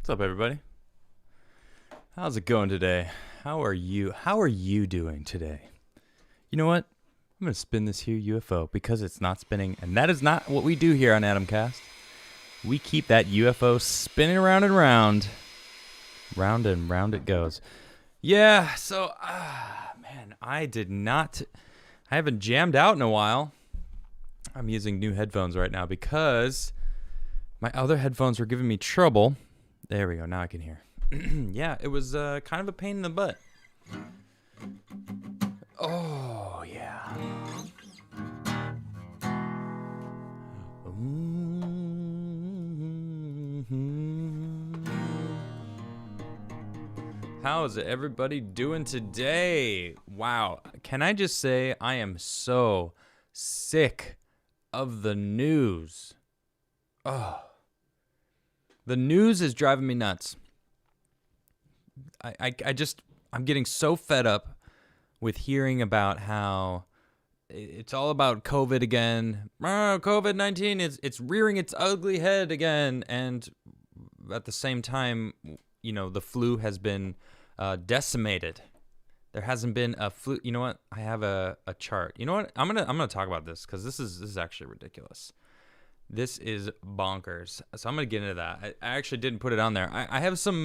What's up, everybody? How's it going today? How are you doing today? You know what? I'm going to spin this here UFO because it's not spinning, and that is not what we do here on Adamcast. We keep that UFO spinning around and round. Round and round it goes. Yeah, so, man, I haven't jammed out in a while. I'm using new headphones right now because my other headphones were giving me trouble. There we go. Now I can hear. Yeah, it was kind of a pain in the butt. Oh, yeah. How is everybody doing today? Wow. Can I just say I am so sick of the news. Oh. The news is driving me nuts. I'm getting so fed up with hearing about how it's all about COVID again. COVID-19 it's rearing its ugly head again, and at the same time, you know, the flu has been decimated. There hasn't been a flu. You know what? I have a chart. You know what? I'm gonna talk about this because this is actually ridiculous. This is bonkers. So I'm going to get into that. I actually didn't put it on there. I have some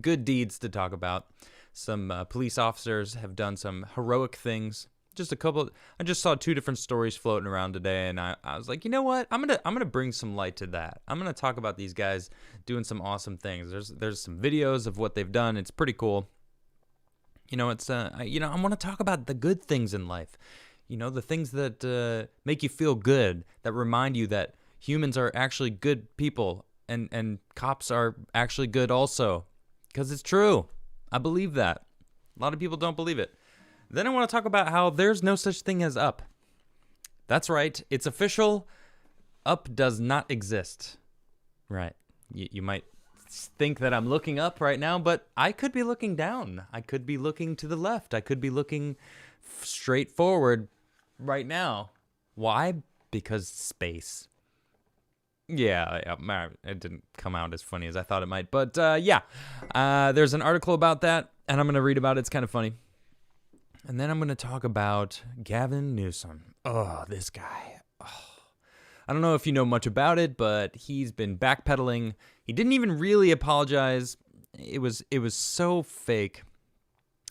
good deeds to talk about. Some police officers have done some heroic things. Just a couple. I just saw two different stories floating around today, and I was like, you know what? I'm gonna bring some light to that. I'm gonna talk about these guys doing some awesome things. There's some videos of what they've done. It's pretty cool. You know, I want to talk about the good things in life. You know, the things that make you feel good, that remind you that humans are actually good people, and cops are actually good also, because it's true. I believe that. A lot of people don't believe it. Then I want to talk about how there's no such thing as up. That's right. It's official. Up does not exist. Right. You might think that I'm looking up right now, but I could be looking down. I could be looking to the left. I could be looking straight forward right now. Why? Because space. Yeah, it didn't come out as funny as I thought it might. But there's an article about that, and I'm going to read about it. It's kind of funny. And then I'm going to talk about Gavin Newsom. Oh, this guy. Oh. I don't know if you know much about it, but he's been backpedaling. He didn't even really apologize. It was so fake.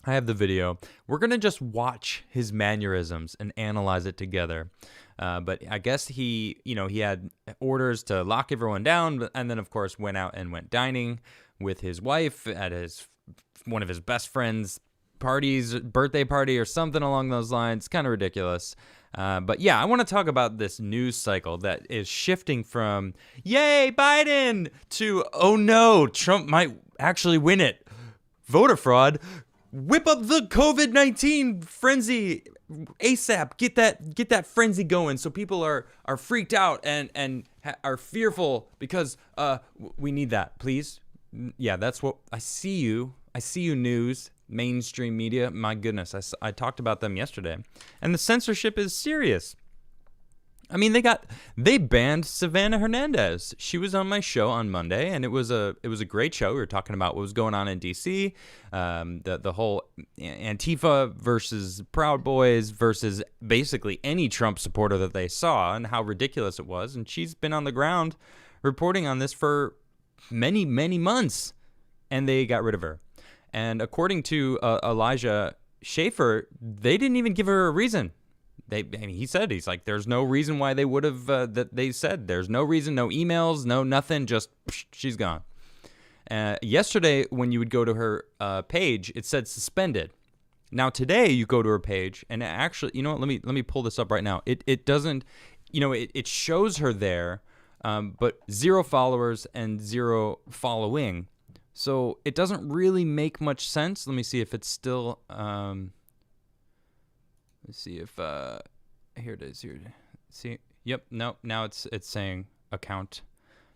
I have the video. We're going to just watch his mannerisms and analyze it together. But I guess he had orders to lock everyone down, and then, of course, went out and went dining with his wife at one of his best friend's birthday party or something along those lines. Kind of ridiculous. But yeah, I want to talk about this news cycle that is shifting from, yay, Biden, to, oh no, Trump might actually win it. Voter fraud. Whip up the COVID-19 frenzy ASAP. Get that frenzy going so people are freaked out and are fearful because we need that, please. Yeah, that's what I see you. I see you, news, mainstream media. My goodness, I talked about them yesterday. And the censorship is serious. I mean, they banned Savannah Hernandez. She was on my show on Monday, and it was a great show. We were talking about what was going on in D.C., the whole Antifa versus Proud Boys versus basically any Trump supporter that they saw, and how ridiculous it was. And she's been on the ground reporting on this for many, many months, and they got rid of her. And according to Elijah Schaefer, they didn't even give her a reason. He's like, there's no reason why they would have, they said there's no reason, no emails, no nothing, just she's gone. Yesterday, when you would go to her page, it said suspended. Now today, you go to her page, and actually, you know what? Let me pull this up right now. It doesn't, it shows her there, but 0 followers and 0 following. So it doesn't really make much sense. Let me see if it's still. Let's see if here it is. Here, see. Yep. No. Now it's saying account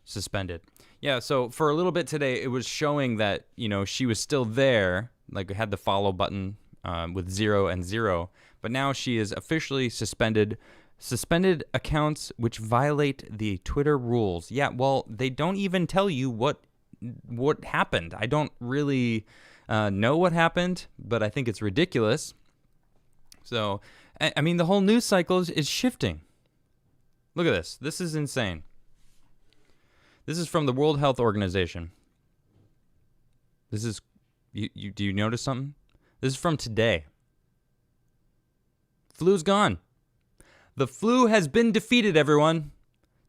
suspended. Yeah. So for a little bit today, it was showing that she was still there, like had the follow button with 0 and 0, but now she is officially suspended. Suspended accounts which violate the Twitter rules. Yeah. Well, they don't even tell you what what happened. I don't really know what happened, but I think it's ridiculous. So, I mean, the whole news cycle is shifting. Look at this. This is insane. This is from the World Health Organization. This is, do you notice something? This is from today. Flu's gone. The flu has been defeated, everyone.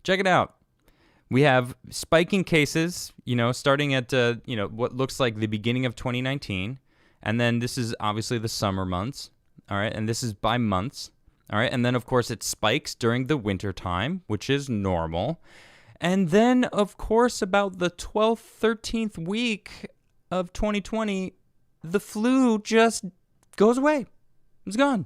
Check it out. We have spiking cases, starting at, what looks like the beginning of 2019. And then this is obviously the summer months. All right. And this is by months. All right. And then, of course, it spikes during the winter time, which is normal. And then, of course, about the 12th, 13th week of 2020, the flu just goes away. It's gone.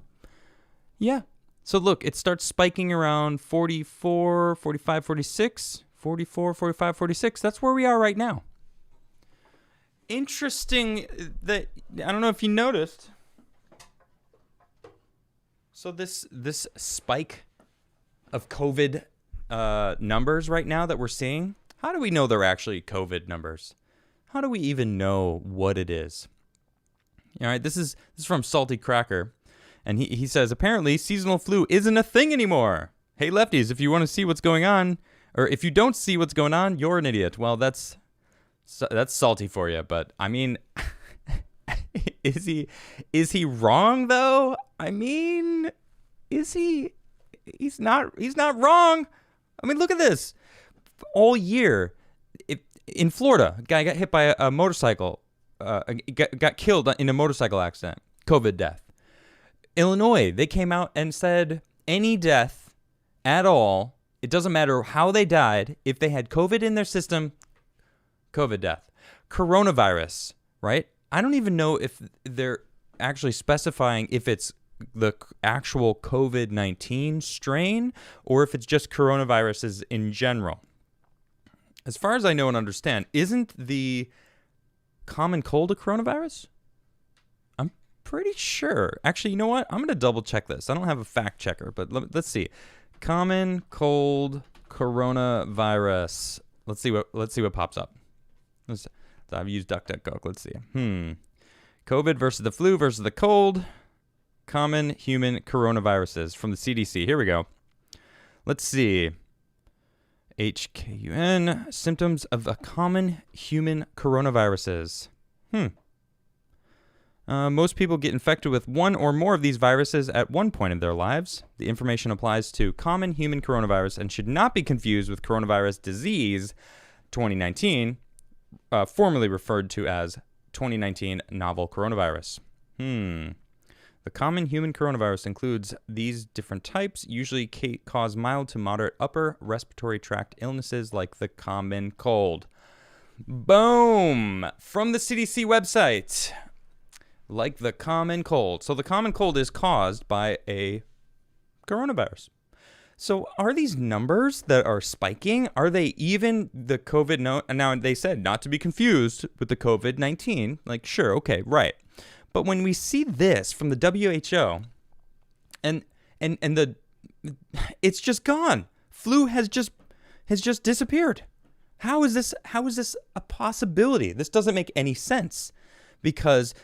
Yeah. So look, it starts spiking around 44, 45, 46, 44, 45, 46. That's where we are right now. Interesting that, I don't know if you noticed. So this spike of COVID numbers right now that we're seeing, how do we know they're actually COVID numbers? How do we even know what it is? All right, this is from Salty Cracker. And he says, apparently, seasonal flu isn't a thing anymore. Hey, lefties, if you want to see what's going on, or if you don't see what's going on, you're an idiot. Well, that's salty for you. But, I mean, is he wrong, though? I mean, is he? He's not wrong. I mean, look at this. All year, in Florida, a guy got hit by a motorcycle, got killed in a motorcycle accident, COVID death. Illinois, they came out and said any death at all, it doesn't matter how they died, if they had COVID in their system, COVID death. Coronavirus, right? I don't even know if they're actually specifying if it's the actual COVID-19 strain or if it's just coronaviruses in general. As far as I know and understand, isn't the common cold a coronavirus? Pretty sure. Actually, you know what? I'm going to double check this. I don't have a fact checker, but let's see. Common cold coronavirus. Let's see what pops up. I've used DuckDuckGo. Let's see. COVID versus the flu versus the cold. Common human coronaviruses from the CDC. Here we go. Let's see. HKUN. Symptoms of a common human coronaviruses. Most people get infected with one or more of these viruses at one point in their lives. The information applies to common human coronavirus and should not be confused with coronavirus disease 2019, formerly referred to as 2019 novel coronavirus. The common human coronavirus includes these different types, usually cause mild to moderate upper respiratory tract illnesses like the common cold. Boom! From the CDC website. Like the common cold. So the common cold is caused by a coronavirus. So are these numbers that are spiking, are they even the COVID? Now they said not to be confused with the COVID-19. Like, sure, okay, right. But when we see this from the WHO and it's just gone. Flu has just disappeared. How is this a possibility? This doesn't make any sense because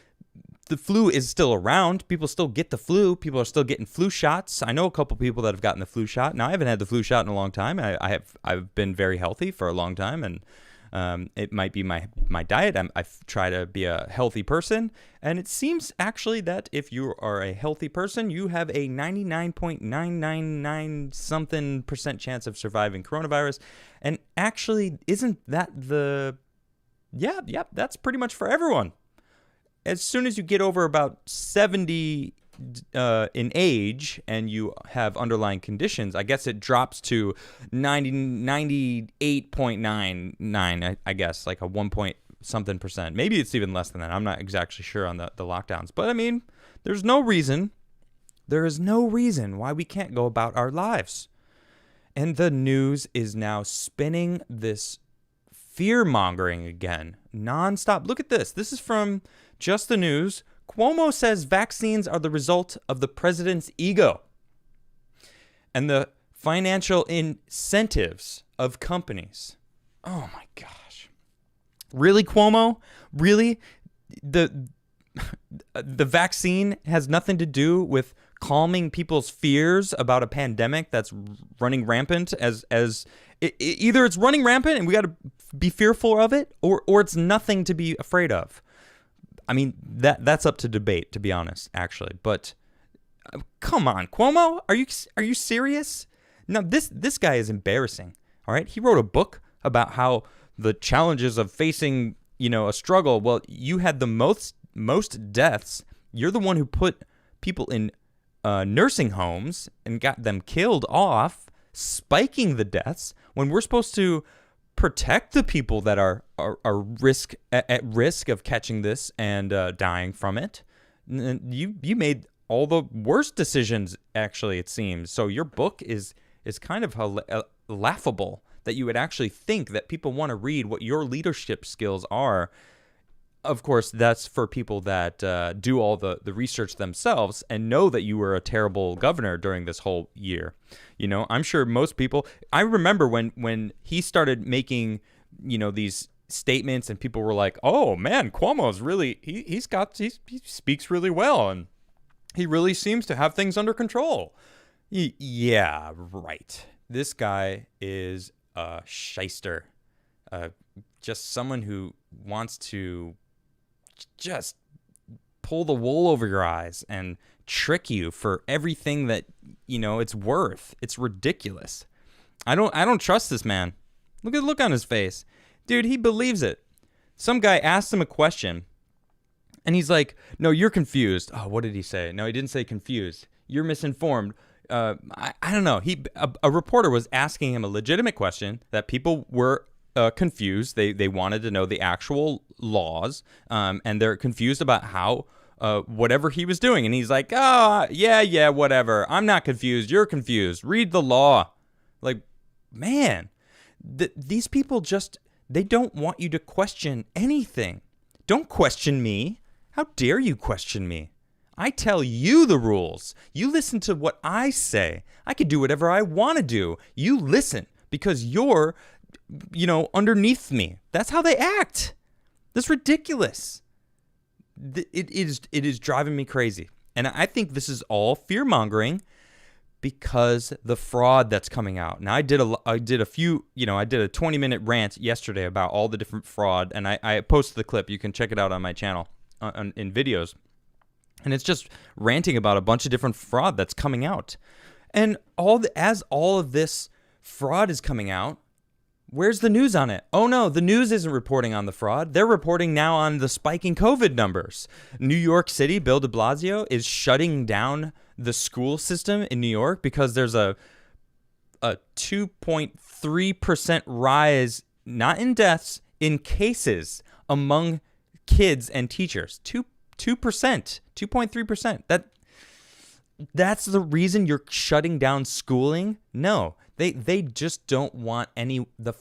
the flu is still around. People still get the flu. People are still getting flu shots. I know a couple people that have gotten the flu shot. Now, I haven't had the flu shot in a long time. I've been very healthy for a long time, and it might be my diet. I try to be a healthy person, and it seems actually that if you are a healthy person, you have a 99.999 something % chance of surviving coronavirus. And actually, isn't that that's pretty much for everyone. As soon as you get over about 70 in age and you have underlying conditions, I guess it drops to 98.99, I guess, like a 1 point something %. Maybe it's even less than that. I'm not exactly sure on the lockdowns. But, I mean, there is no reason why we can't go about our lives. And the news is now spinning this fear-mongering again, nonstop. Look at this. This is from Just the News. Cuomo says vaccines are the result of the president's ego and the financial incentives of companies. Oh, my gosh. Really, Cuomo? Really? The the vaccine has nothing to do with calming people's fears about a pandemic that's running rampant either it's running rampant and we got to be fearful of it, or it's nothing to be afraid of. I mean, that's up to debate, to be honest, actually. But come on, Cuomo, are you serious? No, this guy is embarrassing. All right, he wrote a book about how the challenges of facing, a struggle. Well, you had the most deaths. You're the one who put people in nursing homes and got them killed off, spiking the deaths when we're supposed to protect the people that are at risk of catching this and dying from it. And you made all the worst decisions, actually, it seems. So your book is kind of laughable that you would actually think that people want to read what your leadership skills are. Of course, that's for people that do all the research themselves and know that you were a terrible governor during this whole year. I'm sure most people. I remember when he started making, these statements and people were like, "Oh man, Cuomo's really he speaks really well and he really seems to have things under control." Yeah, right. This guy is a shyster, just someone who wants to just pull the wool over your eyes and trick you for everything that it's worth. It's ridiculous. I don't trust this man. Look at the look on his face. Dude, he believes it. Some guy asked him a question and he's like, "No, you're confused." Oh, what did he say? No, he didn't say confused. You're misinformed. I don't know. A reporter was asking him a legitimate question that people were confused. They wanted to know the actual laws, and they're confused about how whatever he was doing. And he's like, yeah, whatever. I'm not confused. You're confused. Read the law. Like, man, these people they don't want you to question anything. Don't question me. How dare you question me? I tell you the rules. You listen to what I say. I could do whatever I want to do. You listen because you're underneath me. That's how they act. That's ridiculous. It is driving me crazy. And I think this is all fear-mongering because the fraud that's coming out. Now, I did a 20-minute rant yesterday about all the different fraud, and I posted the clip. You can check it out on my channel in videos. And it's just ranting about a bunch of different fraud that's coming out. And as all of this fraud is coming out, where's the news on it? Oh no, the news isn't reporting on the fraud. They're reporting now on the spiking COVID numbers. New York City, Bill de Blasio is shutting down the school system in New York because there's a 2.3% rise, not in deaths, in cases among kids and teachers. 2.3%. That's the reason you're shutting down schooling? No. They just don't want the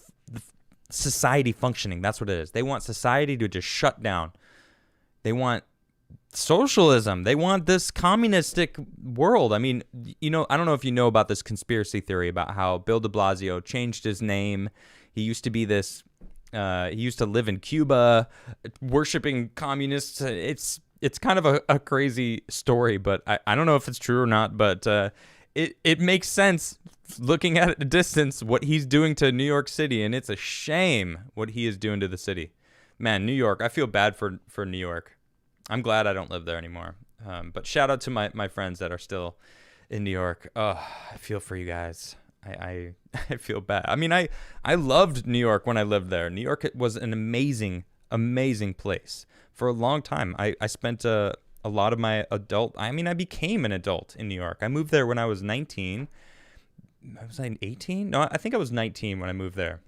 society functioning. That's what it is. They want society to just shut down. They want socialism. They want this communistic world. I mean, I don't know if you know about this conspiracy theory about how Bill de Blasio changed his name. He used to be this. He used to live in Cuba, worshiping communists. It's kind of a crazy story, but I don't know if it's true or not. But it makes sense looking at a distance what he's doing to New York City, and it's a shame what he is doing to the city. Man, New York, I feel bad for New York. I'm glad I don't live there anymore. But shout out to my friends that are still in New York. Oh, I feel for you guys. I feel bad. I mean, I loved New York when I lived there. New York was an amazing place. For a long time, I spent a lot of my I became an adult in New York. I moved there when I was 19. Was I 18? No, I think I was 19 when I moved there.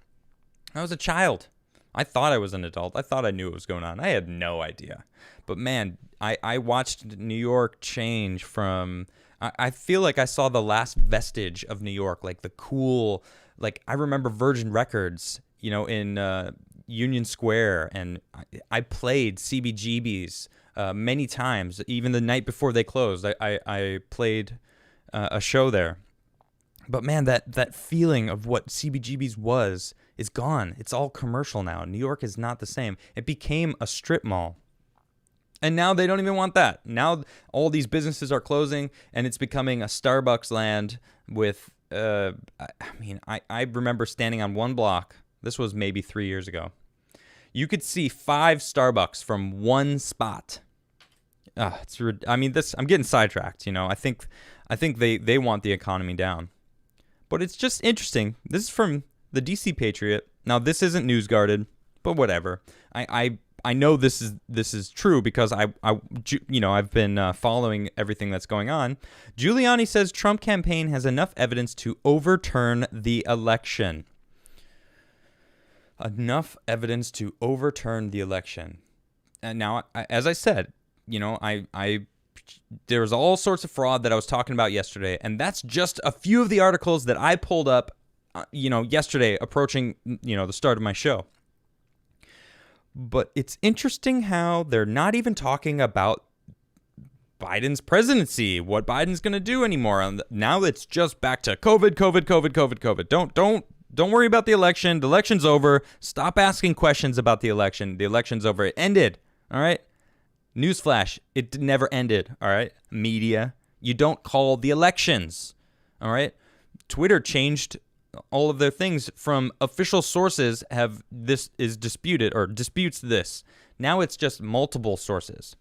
I was a child. I thought I was an adult. I thought I knew what was going on. I had no idea. But man, I watched New York change from... I feel like I saw the last vestige of New York, like the cool... Like, I remember Virgin Records, in Union Square, and I played CBGB's many times. Even the night before they closed, I played a show there. But man, that feeling of what CBGB's was is gone. It's all commercial now. New York is not the same. It became a strip mall. And now they don't even want that. Now all these businesses are closing, and it's becoming a Starbucks land with, I remember standing on one block. This was maybe 3 years ago. You could see 5 Starbucks from one spot. I'm getting sidetracked. I think they want the economy down. But it's just interesting. This is from the DC Patriot. Now, this isn't news guarded, but whatever. I know this is true because I've been following everything that's going on. Giuliani says Trump campaign has enough evidence to overturn the election. Enough evidence to overturn the election. And now, as I said, there was all sorts of fraud that I was talking about yesterday, and that's just a few of the articles that I pulled up, yesterday, approaching, the start of my show. But it's interesting how they're not even talking about Biden's presidency, what Biden's going to do anymore. Now it's just back to COVID. Don't worry about the election. The election's over. Stop asking questions about the election. The election's over. It ended. All right. Newsflash, it never ended, all right? Media, you don't call the elections, all right? Twitter changed all of their things from official sources have this is disputed or disputes this. Now it's just multiple sources.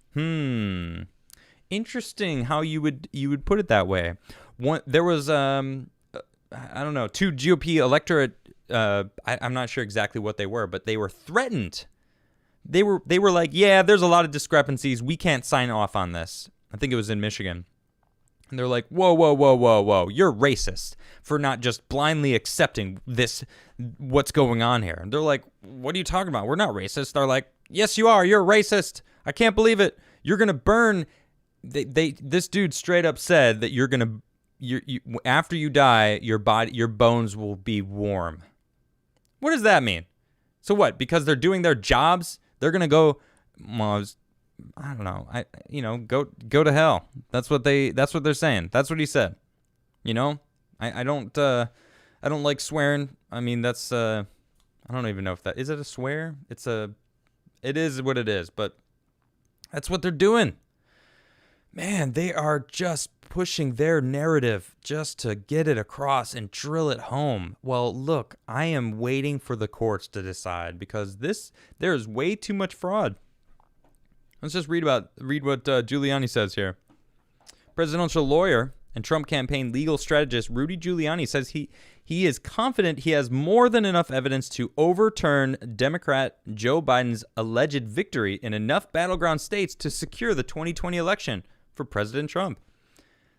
Interesting how you would put it that way. There was, 2 GOP electorate, I'm not sure exactly what they were, but they were threatened. They were like, yeah, there's a lot of discrepancies. We can't sign off on this. I think it was in Michigan. And they're like, whoa. You're racist for not just blindly accepting what's going on here. And they're like, what are you talking about? We're not racist. They're like, yes, you are. You're racist. I can't believe it. You're going to burn. This dude straight up said that you're going to, after you die, your bones will be warm. What does that mean? So what? Because they're doing their jobs, they're gonna go. Well, I don't know. Go to hell. That's what they're saying. That's what he said. I don't like swearing. I mean, that's I don't even know if that is it a swear. It is what it is. But that's what they're doing. Man, they are just pushing their narrative just to get it across and drill it home. Well, look, I am waiting for the courts to decide because there is way too much fraud. Let's just read what Giuliani says here. Presidential lawyer and Trump campaign legal strategist Rudy Giuliani says he is confident he has more than enough evidence to overturn Democrat Joe Biden's alleged victory in enough battleground states to secure the 2020 election for President Trump.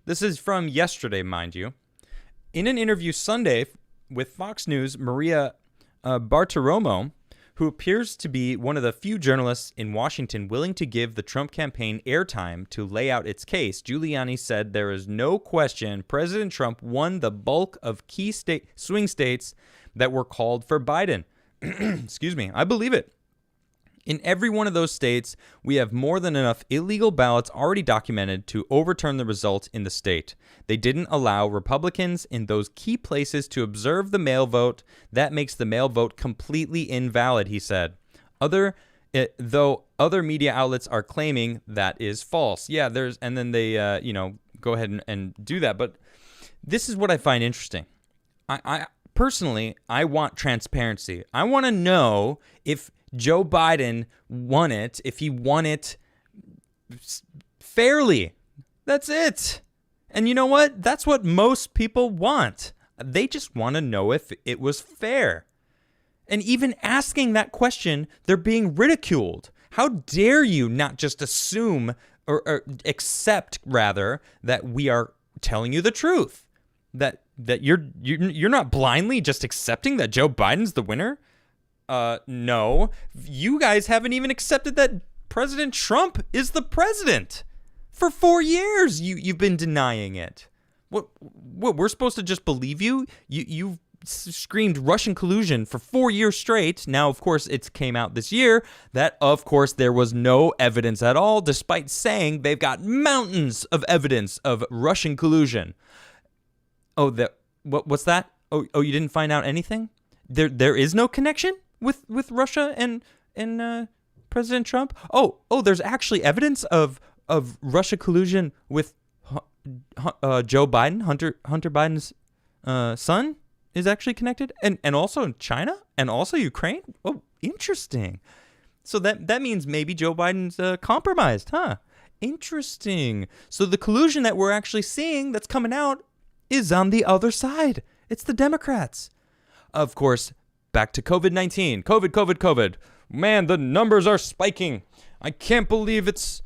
This is from yesterday, mind you. In an interview Sunday with Fox News, Maria Bartiromo, who appears to be one of the few journalists in Washington willing to give the Trump campaign airtime to lay out its case, Giuliani said there is no question President Trump won the bulk of key swing states that were called for Biden. Excuse me. I believe it. In every one of those states, we have more than enough illegal ballots already documented to overturn the result in the state. They didn't allow Republicans in those key places to observe the mail vote. That makes the mail vote completely invalid, he said. Though other media outlets are claiming that is false. Yeah, and then they go ahead and do that. But this is what I find interesting. I personally, I want transparency. I want to know if Joe Biden won it, if he won it fairly. That's it. And you know what? That's what most people want. They just want to know if it was fair. And even asking that question, they're being ridiculed. How dare you not just assume or accept, rather, that we are telling you the truth? That you're not blindly just accepting that Joe Biden's the winner? No. You guys haven't even accepted that President Trump is the president. For 4 years, you've been denying it. What we're supposed to just believe you? You've screamed Russian collusion for 4 years straight. Now, of course, it came out this year that, of course, there was no evidence at all, despite saying they've got mountains of evidence of Russian collusion. Oh, What's that? Oh, you didn't find out anything? There is no connection with Russia and President Trump? Oh, there's actually evidence of Russia collusion with Joe Biden, Hunter Biden's son is actually connected, and also in China and also Ukraine. Oh, interesting. So that means maybe Joe Biden's compromised, huh? Interesting. So the collusion that we're actually seeing that's coming out is on the other side. It's the Democrats. Of course, back to COVID-19. COVID. Man, the numbers are spiking. I can't believe it's,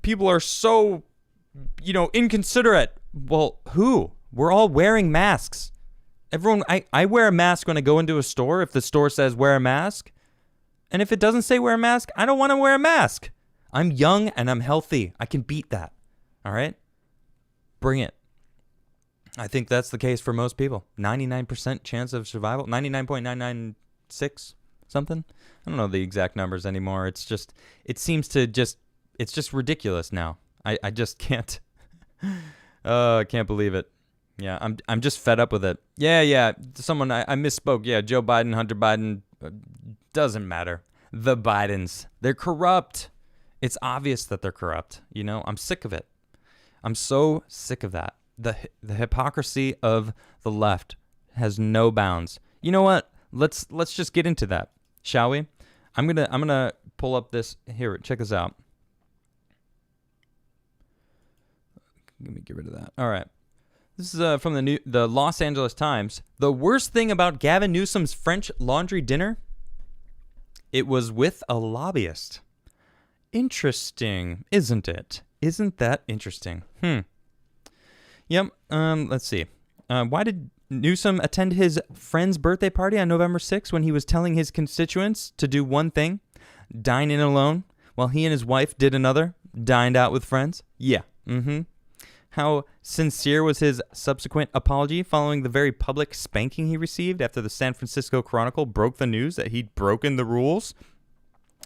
people are so, inconsiderate. Well, who? We're all wearing masks. Everyone, I wear a mask when I go into a store if the store says wear a mask. And if it doesn't say wear a mask, I don't want to wear a mask. I'm young and I'm healthy. I can beat that. All right? Bring it. I think that's the case for most people. 99% chance of survival. 99.996 something. I don't know the exact numbers anymore. It's just ridiculous now. I just can't. I can't believe it. Yeah, I'm just fed up with it. Yeah. Someone, I misspoke. Yeah, Joe Biden, Hunter Biden, doesn't matter. The Bidens, they're corrupt. It's obvious that they're corrupt. I'm sick of it. I'm so sick of that. The hypocrisy of the left has no bounds. You know what? Let's just get into that, shall we? I'm gonna pull up this here. Check this out. Let me get rid of that. All right. This is from the Los Angeles Times. The worst thing about Gavin Newsom's French Laundry dinner? It was with a lobbyist. Interesting, isn't it? Isn't that interesting? Yep. Let's see. Why did Newsom attend his friend's birthday party on November 6th when he was telling his constituents to do one thing, dine in alone, while he and his wife did another, dined out with friends? Yeah. How sincere was his subsequent apology following the very public spanking he received after the San Francisco Chronicle broke the news that he'd broken the rules?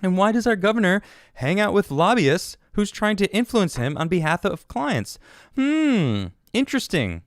And why does our governor hang out with lobbyists who's trying to influence him on behalf of clients? Interesting.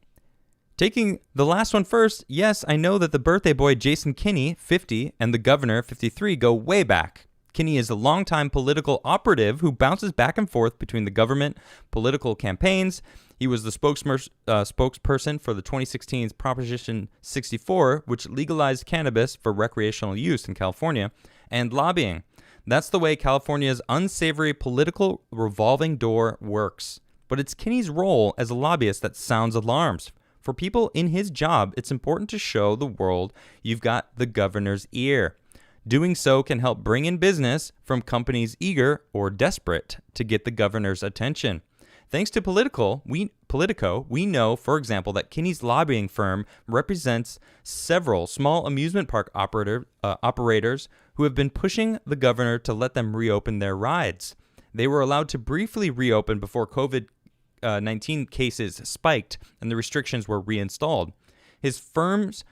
Taking the last one first, yes, I know that the birthday boy Jason Kinney, 50, and the governor, 53, go way back. Kinney is a longtime political operative who bounces back and forth between the government, political campaigns. He was the spokesperson for the 2016 Proposition 64, which legalized cannabis for recreational use in California, and lobbying. That's the way California's unsavory political revolving door works. But it's Kinney's role as a lobbyist that sounds alarms. For people in his job, it's important to show the world you've got the governor's ear. Doing so can help bring in business from companies eager or desperate to get the governor's attention. Thanks to Politico, we know, for example, that Kinney's lobbying firm represents several small amusement park operators who have been pushing the governor to let them reopen their rides. They were allowed to briefly reopen before COVID-19 cases spiked and the restrictions were reinstalled. His firm's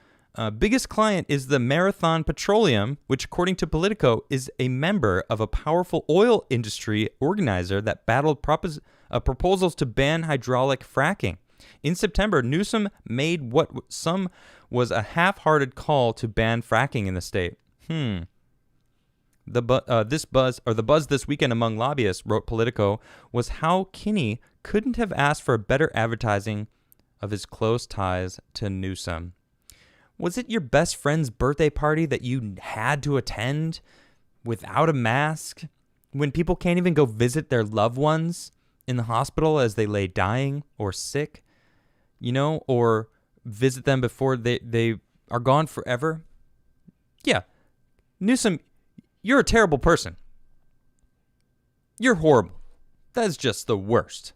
biggest client is the Marathon Petroleum, which, according to Politico, is a member of a powerful oil industry organizer that battled proposals to ban hydraulic fracking. In September, Newsom made what some was a half-hearted call to ban fracking in the state. The buzz this weekend among lobbyists, wrote Politico, was how Kinney couldn't have asked for better advertising of his close ties to Newsom. Was it your best friend's birthday party that you had to attend without a mask when people can't even go visit their loved ones in the hospital as they lay dying or sick, or visit them before they are gone forever? Yeah. Newsom, you're a terrible person. You're horrible. That's just the worst.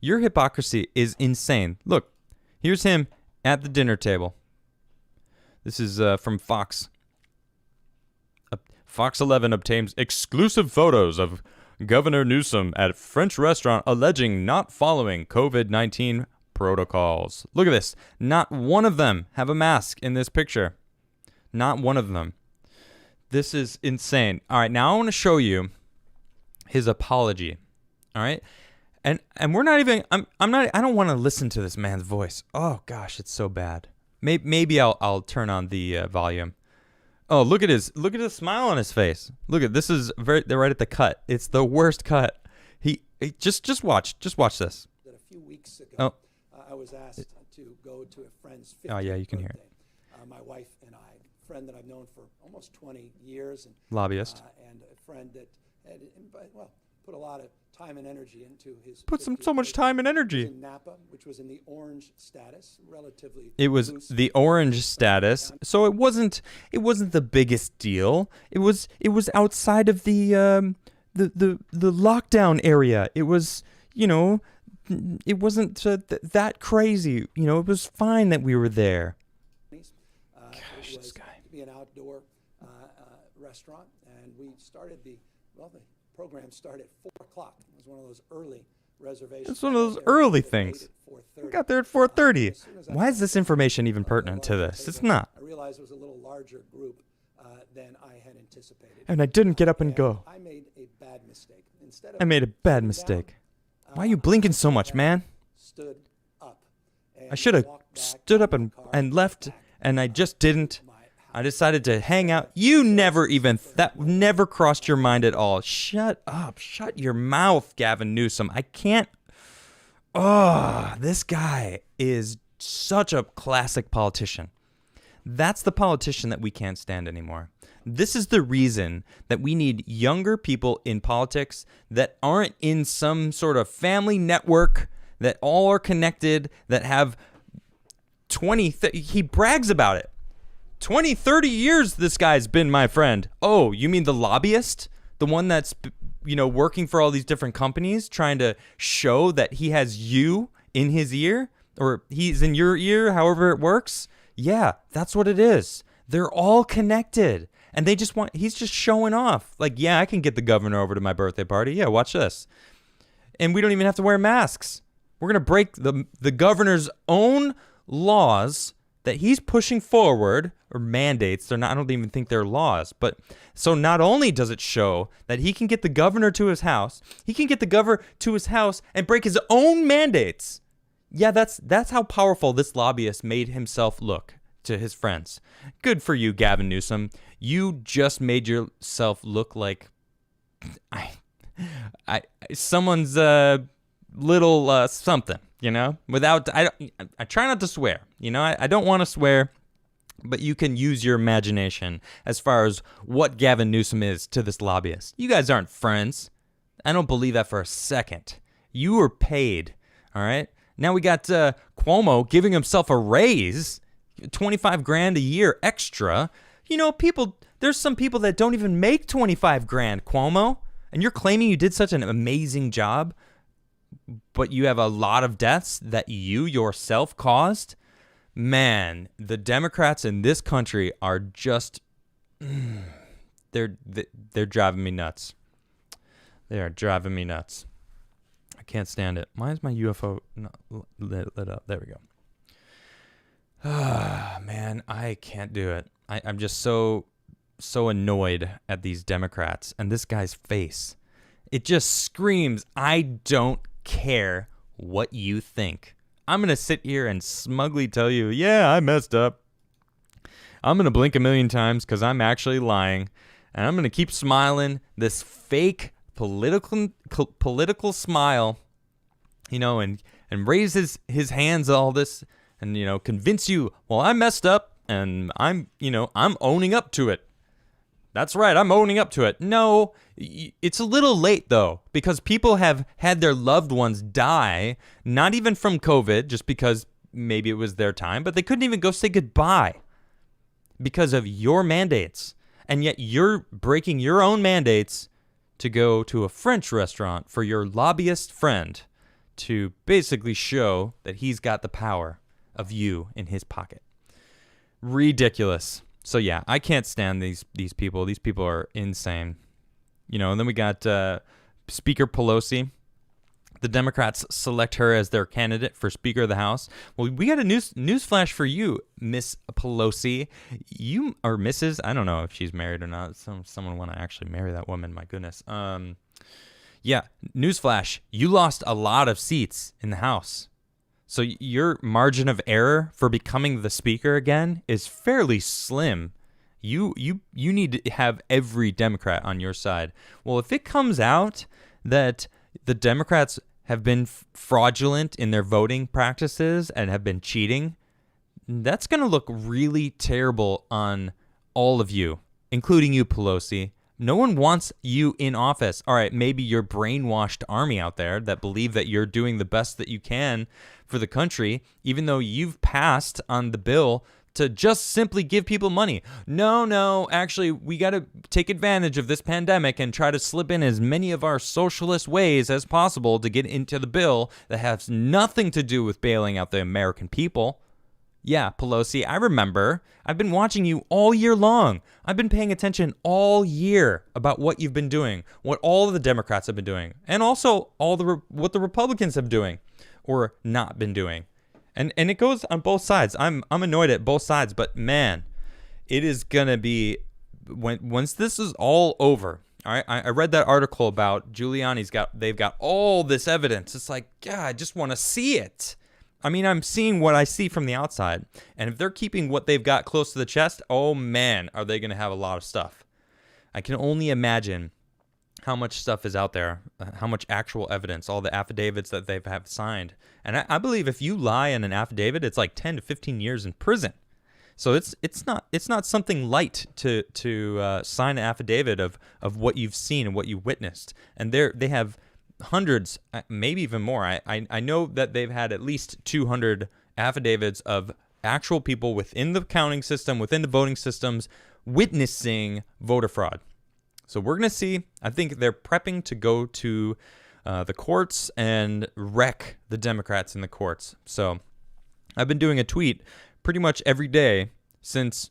Your hypocrisy is insane. Look, here's him at the dinner table. This is from Fox. Fox 11 obtains exclusive photos of Governor Newsom at French restaurant alleging not following COVID-19 protocols. Look at this. Not one of them have a mask in this picture. Not one of them. This is insane. All right, now I want to show you his apology. All right. And we're not even. I'm not. I don't want to listen to this man's voice. Oh gosh, it's so bad. Maybe I'll turn on the volume. Oh, look at his smile on his face. Look at this is they're right at the cut. It's the worst cut. He just watch this. That a few weeks ago, I was asked to go to a friend's 50th Oh yeah, you can hear it. My wife and I, a friend that I've known for almost 20 years, and Lobbyist. and a friend that had put a lot of time and energy into his. Put so much time and energy. In Napa, which was in the orange status, relatively. It was the orange status, so it wasn't the biggest deal. It was outside of the lockdown area. It was, it wasn't that crazy. It was fine that we were there. Gosh, this guy. To be an outdoor restaurant, and we started the program started at 4 o'clock. It was one of those early reservations. It's one of those early things. We got there at 4:30. Why is this information even pertinent to this? It's not. I realized it was a little larger group than I had anticipated. And I didn't get up and go. I made a bad mistake. I made a bad mistake. Why are you blinking so much, man? Stood up. I should have stood up and left, and I just didn't. I decided to hang out. You that never crossed your mind at all. Shut up. Shut your mouth, Gavin Newsom. I can't. Oh, this guy is such a classic politician. That's the politician that we can't stand anymore. This is the reason that we need younger people in politics that aren't in some sort of family network, that all are connected, that have 20, he brags about it. 20, 30 years this guy's been my friend. Oh, you mean the lobbyist? The one that's, working for all these different companies, trying to show that he has you in his ear, or he's in your ear, however it works? Yeah, that's what it is. They're all connected. And he's just showing off. Like, yeah, I can get the governor over to my birthday party. Yeah, watch this. And we don't even have to wear masks. We're going to break the governor's own laws that he's pushing forward, or mandates. I don't even think they're laws. But so not only does it show that he can get the governor to his house, he can get the governor to his house and break his own mandates. Yeah, that's how powerful this lobbyist made himself look to his friends. Good for you, Gavin Newsom. You just made yourself look like someone's little something, without, I try not to swear, I don't want to swear, but you can use your imagination as far as what Gavin Newsom is to this lobbyist. You guys aren't friends. I don't believe that for a second. You were paid, all right? Now we got Cuomo giving himself a raise, 25 grand a year extra. There's some people that don't even make 25 grand, Cuomo, and you're claiming you did such an amazing job, but you have a lot of deaths that you yourself caused. Man, the Democrats in this country are just, they're driving me nuts. They are driving me nuts. I can't stand it. Why is my UFO not lit up? There we go. Ah, man, I can't do it. I'm just so annoyed at these Democrats and this guy's face. It just screams, I don't care what you think. I'm going to sit here and smugly tell you, yeah, I messed up. I'm going to blink a million times because I'm actually lying. And I'm going to keep smiling this fake political smile, and raise his hands all this and, convince you, well, I messed up and I'm owning up to it. That's right, I'm owning up to it. No, it's a little late, though, because people have had their loved ones die, not even from COVID, just because maybe it was their time, but they couldn't even go say goodbye because of your mandates. And yet you're breaking your own mandates to go to a French restaurant for your lobbyist friend to basically show that he's got the power of you in his pocket. Ridiculous. So yeah, I can't stand these people. These people are insane. And then we got Speaker Pelosi. The Democrats select her as their candidate for Speaker of the House. Well, we got a news flash for you, Miss Pelosi. You or Mrs. I don't know if she's married or not. Someone want to actually marry that woman. My goodness. Yeah, newsflash, you lost a lot of seats in the House. So your margin of error for becoming the speaker again is fairly slim. You need to have every Democrat on your side. Well, if it comes out that the Democrats have been fraudulent in their voting practices and have been cheating, that's going to look really terrible on all of you, including you, Pelosi. No one wants you in office. All right, maybe your brainwashed army out there that believe that you're doing the best that you can for the country, even though you've passed on the bill to just simply give people money. No, actually, we got to take advantage of this pandemic and try to slip in as many of our socialist ways as possible to get into the bill that has nothing to do with bailing out the American people. Yeah, Pelosi, I remember. I've been watching you all year long. I've been paying attention all year about what you've been doing, what all of the Democrats have been doing, and also what the Republicans have been doing or not been doing. And it goes on both sides. I'm annoyed at both sides, but man, it is gonna be once this is all over. All right, I read that article about Giuliani's they've got all this evidence. It's like, God, I just want to see it. I mean, I'm seeing what I see from the outside. And if they're keeping what they've got close to the chest, oh man, are they going to have a lot of stuff. I can only imagine how much stuff is out there, how much actual evidence, all the affidavits that they've have signed. And I believe if you lie in an affidavit, it's like 10 to 15 years in prison. So it's not something light to sign an affidavit of what you've seen and what you witnessed. And they have hundreds, maybe even more. I know that they've had at least 200 affidavits of actual people within the counting system, within the voting systems, witnessing voter fraud. So we're going to see. I think they're prepping to go to the courts and wreck the Democrats in the courts. So I've been doing a tweet pretty much every day since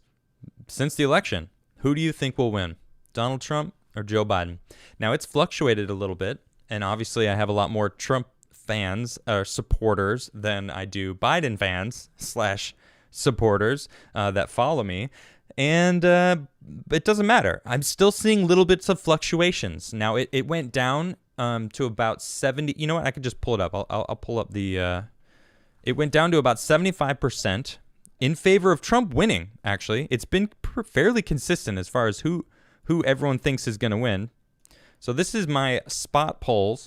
the election. Who do you think will win, Donald Trump or Joe Biden? Now, it's fluctuated a little bit. And obviously, I have a lot more Trump fans or supporters than I do Biden fans / supporters that follow me. And it doesn't matter. I'm still seeing little bits of fluctuations. Now, it went down to about 70. You know what? I could just pull it up. I'll pull up the... It went down to about 75% in favor of Trump winning, actually. It's been fairly consistent as far as who everyone thinks is going to win. So this is my spot poll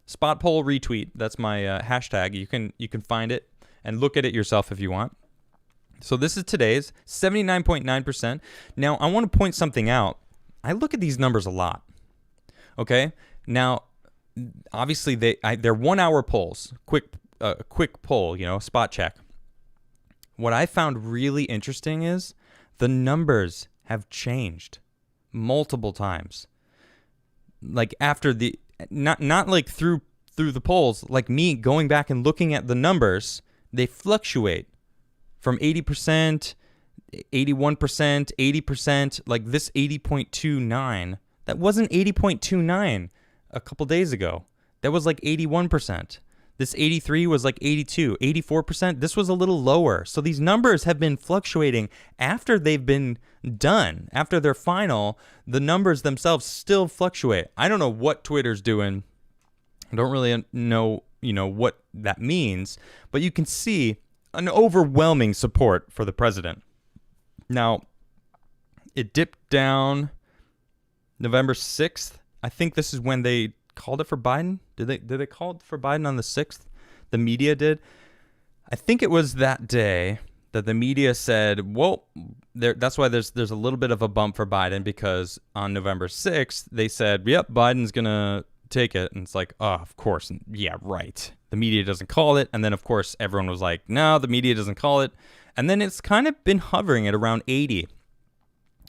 retweet. That's my hashtag. You can find it and look at it yourself if you want. So this is today's 79.9%. Now I want to point something out. I look at these numbers a lot. Okay. Now, obviously they're 1 hour polls. Quick poll. Spot check. What I found really interesting is the numbers have changed multiple times. Like after not like through the polls, like me going back and looking at the numbers, they fluctuate from 80%, 81%, 80%, like this 80.29. That wasn't 80.29 a couple days ago. That was like 81%. This 83 was like 82, 84%. This was a little lower. So these numbers have been fluctuating after they've been done. After they're final, the numbers themselves still fluctuate. I don't know what Twitter's doing. I don't really know, what that means, but you can see an overwhelming support for the president. Now, it dipped down November 6th. I think this is when they called it for Biden. Did they call it for Biden on the 6th? The media did. I think it was that day that the media said, well, that's why there's a little bit of a bump for Biden, because on November 6th, they said, yep, Biden's going to take it. And it's like, oh, of course. Yeah, right. The media doesn't call it. And then, of course, everyone was like, no, the media doesn't call it. And then it's kind of been hovering at around 80.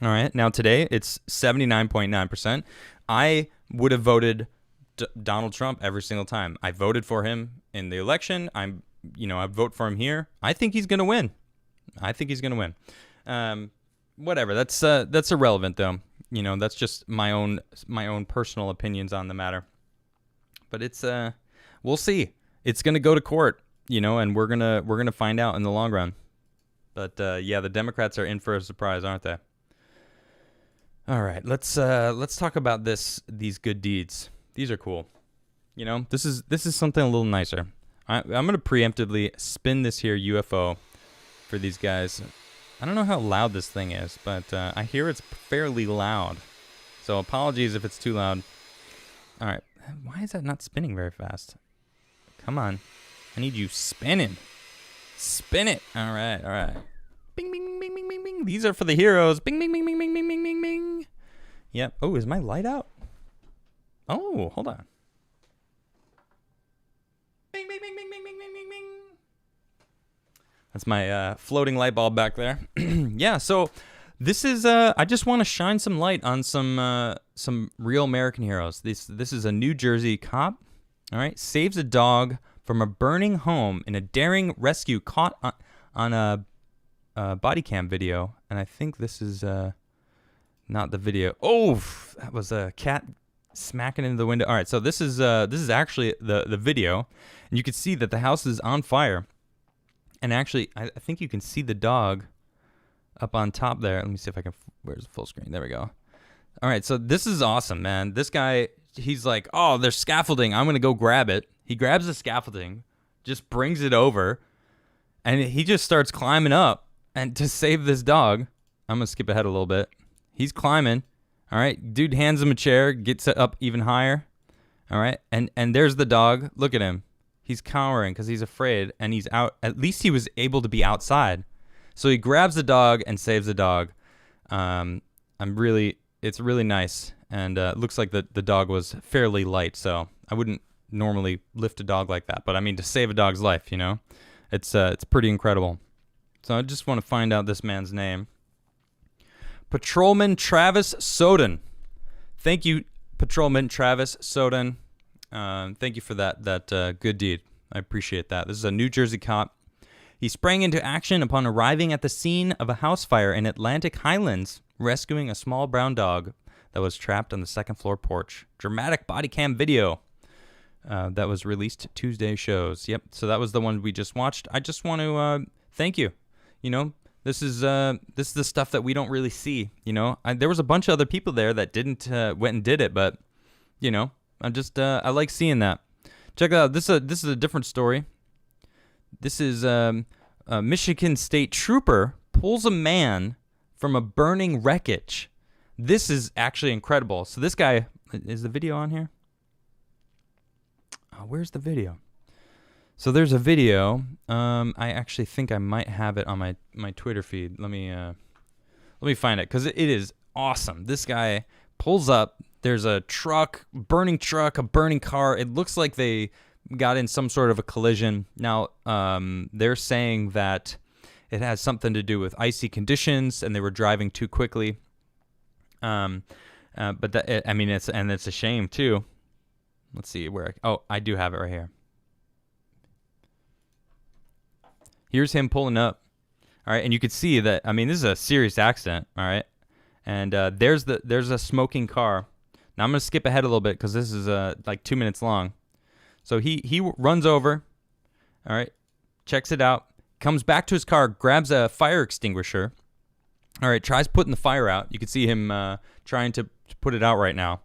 All right. Now, today, it's 79.9%. I would have voted Donald Trump every single time. I voted for him in the election. I vote for him here. I think he's going to win. Whatever. That's irrelevant, though. That's just my own personal opinions on the matter. But it's we'll see. It's going to go to court, and we're gonna find out in the long run. But the Democrats are in for a surprise, aren't they? All right, let's talk about these good deeds. These are cool. You know, this is something a little nicer. I'm gonna preemptively spin this here UFO for these guys. I don't know how loud this thing is, but I hear it's fairly loud. So apologies if it's too loud. All right, why is that not spinning very fast? Come on, I need you spinning. Spin it. All right, all right. Bing, bing, bing, bing, bing, bing, bing. These are for the heroes. Bing, bing, bing, bing, bing, bing, bing, bing, bing. Yep. Oh, is my light out? Oh, hold on. Bing, bing, bing, bing, bing, bing, bing, bing, bing. That's my floating light bulb back there. Yeah, so this is I just want to shine some light on some real American heroes. This is a New Jersey cop, all right, saves a dog from a burning home in a daring rescue caught on a body cam video, and I think this is not the video. Oh, that was a cat smacking into the window. All right, so this is actually the video, and you can see that the house is on fire. And actually, I think you can see the dog up on top there. Let me see if I can. Where's the full screen? There we go. All right, so this is awesome, man. This guy, he's like, oh, there's scaffolding. I'm going to go grab it. He grabs the scaffolding, just brings it over, and he just starts climbing up and to save this dog. I'm going to skip ahead a little bit. He's climbing. All right, dude hands him a chair, gets it up even higher. All right, and there's the dog. Look at him. He's cowering because he's afraid, and he's out. At least he was able to be outside. So he grabs the dog and saves the dog. It's really nice, and it looks like the dog was fairly light. So I wouldn't normally lift a dog like that, but I mean, to save a dog's life, you know, it's pretty incredible. So I just want to find out this man's name. Patrolman Travis Soden. Thank you, Patrolman Travis Soden. Thank you for that good deed. I appreciate that. This is a New Jersey cop. He sprang into action upon arriving at the scene of a house fire in Atlantic Highlands, rescuing a small brown dog that was trapped on the second floor porch. Dramatic body cam video that was released Tuesday shows. Yep, so that was the one we just watched. I just want to thank you. You know, this is the stuff that we don't really see. You know, there was a bunch of other people there that didn't went and did it, but you know. I like seeing that. Check it out. This is a different story. This is a Michigan State trooper pulls a man from a burning wreckage. This is actually incredible. So this guy, is the video on here? Oh, where's the video? So there's a video. I actually think I might have it on my Twitter feed. Let me find it because it is awesome. This guy pulls up. There's a burning truck, a burning car. It looks like they got in some sort of a collision. Now, they're saying that it has something to do with icy conditions and they were driving too quickly. But it's a shame too. Let's see where. I do have it right here. Here's him pulling up. All right, and you can see that. I mean, this is a serious accident. All right, and there's a smoking car. Now I'm gonna skip ahead a little bit because this is like 2 minutes long. So he runs over, all right, checks it out, comes back to his car, grabs a fire extinguisher, all right, tries putting the fire out. You can see him trying to put it out right now,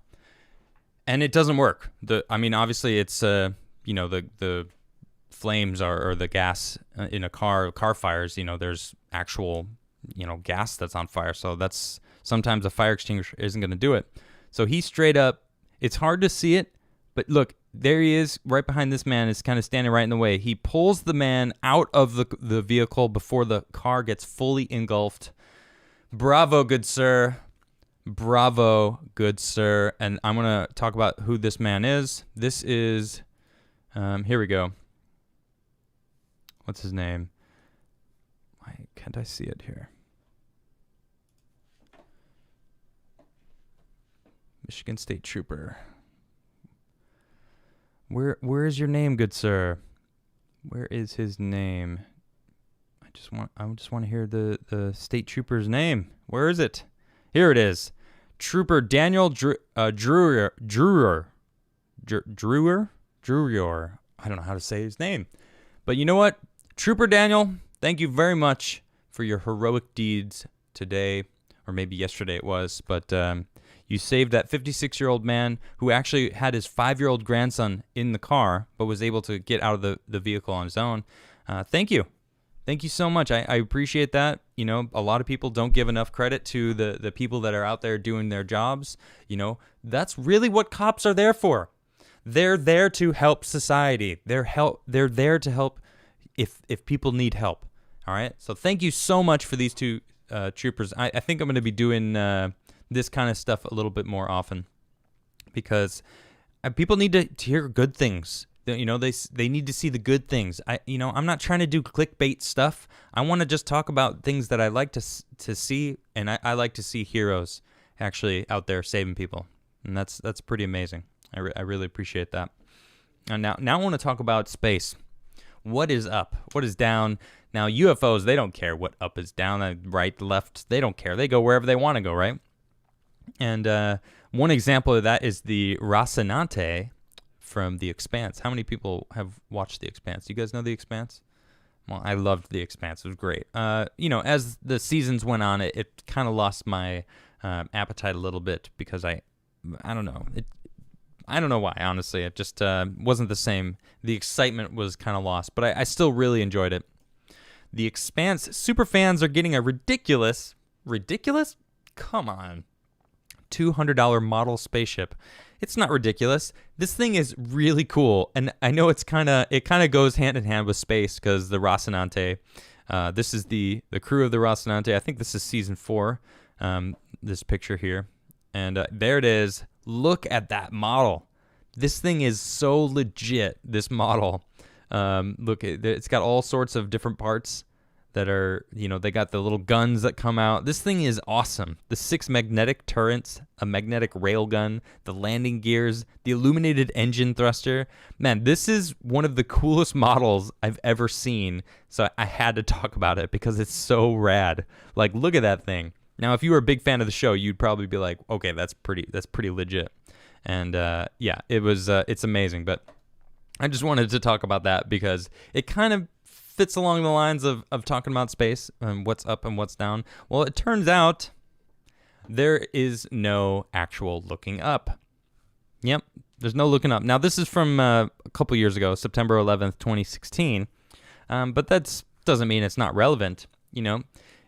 and it doesn't work. Obviously it's the flames or the gas in a car fires. You know, there's actual gas that's on fire. So that's sometimes a fire extinguisher isn't gonna do it. So he straight up, it's hard to see it, but look, there he is right behind this man, is kind of standing right in the way. He pulls the man out of the vehicle before the car gets fully engulfed. Bravo, good sir. Bravo, good sir. And I'm going to talk about who this man is. This is, here we go. What's his name? Why can't I see it here? Michigan State Trooper. Where is your name, good sir? Where is his name? I just want to hear the state trooper's name. Where is it? Here it is. Trooper Daniel Drewer. I don't know how to say his name. But you know what? Trooper Daniel, thank you very much for your heroic deeds today, or maybe yesterday it was, but You saved that 56-year-old man who actually had his 5-year-old grandson in the car, but was able to get out of the vehicle on his own. Thank you. Thank you so much. I appreciate that. You know, a lot of people don't give enough credit to the people that are out there doing their jobs. You know, that's really what cops are there for. They're there to help society. They're there to help if people need help. All right. So thank you so much for these two troopers. I think I'm going to be doing this kind of stuff a little bit more often, because people need to hear good things. You know, they need to see the good things. I'm not trying to do clickbait stuff. I want to just talk about things that I like to see, and I like to see heroes actually out there saving people, and that's pretty amazing. I really appreciate that. And now I want to talk about space. What is up? What is down? Now, UFOs, they don't care what up is down, right, left. They don't care. They go wherever they want to go, right? And one example of that is the Rocinante from The Expanse. How many people have watched The Expanse? You guys know The Expanse? Well, I loved The Expanse. It was great. As the seasons went on, it kind of lost my appetite a little bit, because I don't know. I don't know why, honestly. It just wasn't the same. The excitement was kind of lost, but I still really enjoyed it. The Expanse superfans are getting a ridiculous? Come on. $200 model spaceship. It's not ridiculous. This thing is really cool, and I know it kind of goes hand in hand with space, because the Rocinante. This is the crew of the Rocinante. I think this is season 4. This picture here, and there it is. Look at that model. This thing is so legit. This model. Look, it's got all sorts of different parts that are, they got the little guns that come out. This thing is awesome. The 6 magnetic turrets, a magnetic rail gun, the landing gears, the illuminated engine thruster. Man, this is one of the coolest models I've ever seen. So I had to talk about it because it's so rad. Like, look at that thing. Now, if you were a big fan of the show, you'd probably be like, okay, that's pretty legit. And it's amazing. But I just wanted to talk about that because it kind of fits along the lines of talking about space and what's up and what's down. Well, it turns out there is no actual looking up. Yep, there's no looking up. Now, this is from a couple years ago, September 11th, 2016. But that doesn't mean it's not relevant.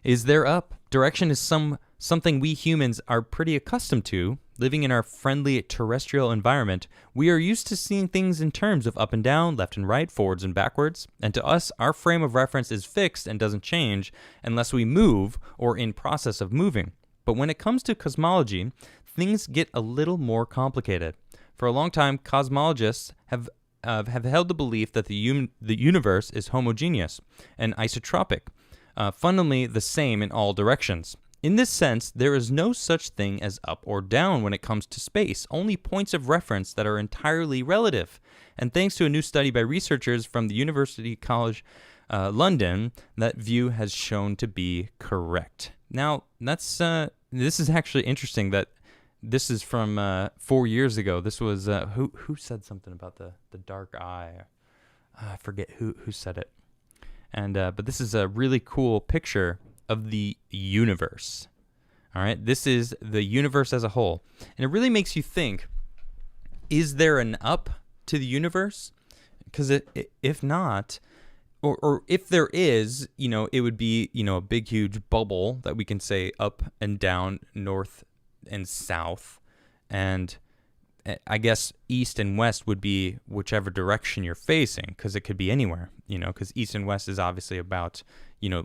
Is there up? Direction is something we humans are pretty accustomed to. Living in our friendly terrestrial environment, we are used to seeing things in terms of up and down, left and right, forwards and backwards. And to us, our frame of reference is fixed and doesn't change unless we move or in process of moving. But when it comes to cosmology, things get a little more complicated. For a long time, cosmologists have held the belief that the universe is homogeneous and isotropic, fundamentally the same in all directions. In this sense, there is no such thing as up or down when it comes to space, only points of reference that are entirely relative. And thanks to a new study by researchers from the University College London, that view has shown to be correct. Now, this is actually interesting that this is from 4 years ago. This was, who said something about the dark eye? I forget who said it. And but this is a really cool picture of the universe. All right, this is the universe as a whole, and it really makes you think: is there an up to the universe? Because if not, or if there is, it would be a big huge bubble that we can say up and down, north and south, and I guess east and west would be whichever direction you're facing, because it could be anywhere, because east and west is obviously about,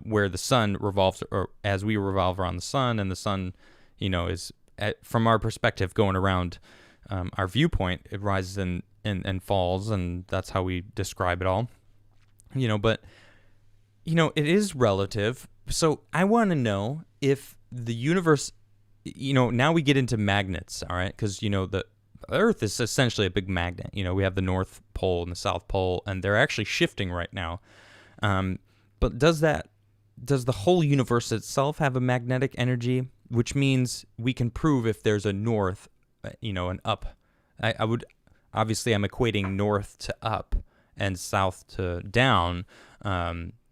where the sun revolves, or as we revolve around the sun, and the sun, is, from our perspective, going around our viewpoint. It rises and falls, and that's how we describe it all, but, it is relative. So I want to know if the universe, now we get into magnets, all right, because, the Earth is essentially a big magnet. We have the North Pole and the South Pole, and they're actually shifting right now. But does the whole universe itself have a magnetic energy? Which means we can prove if there's a north, an up. I would, obviously I'm equating north to up and south to down,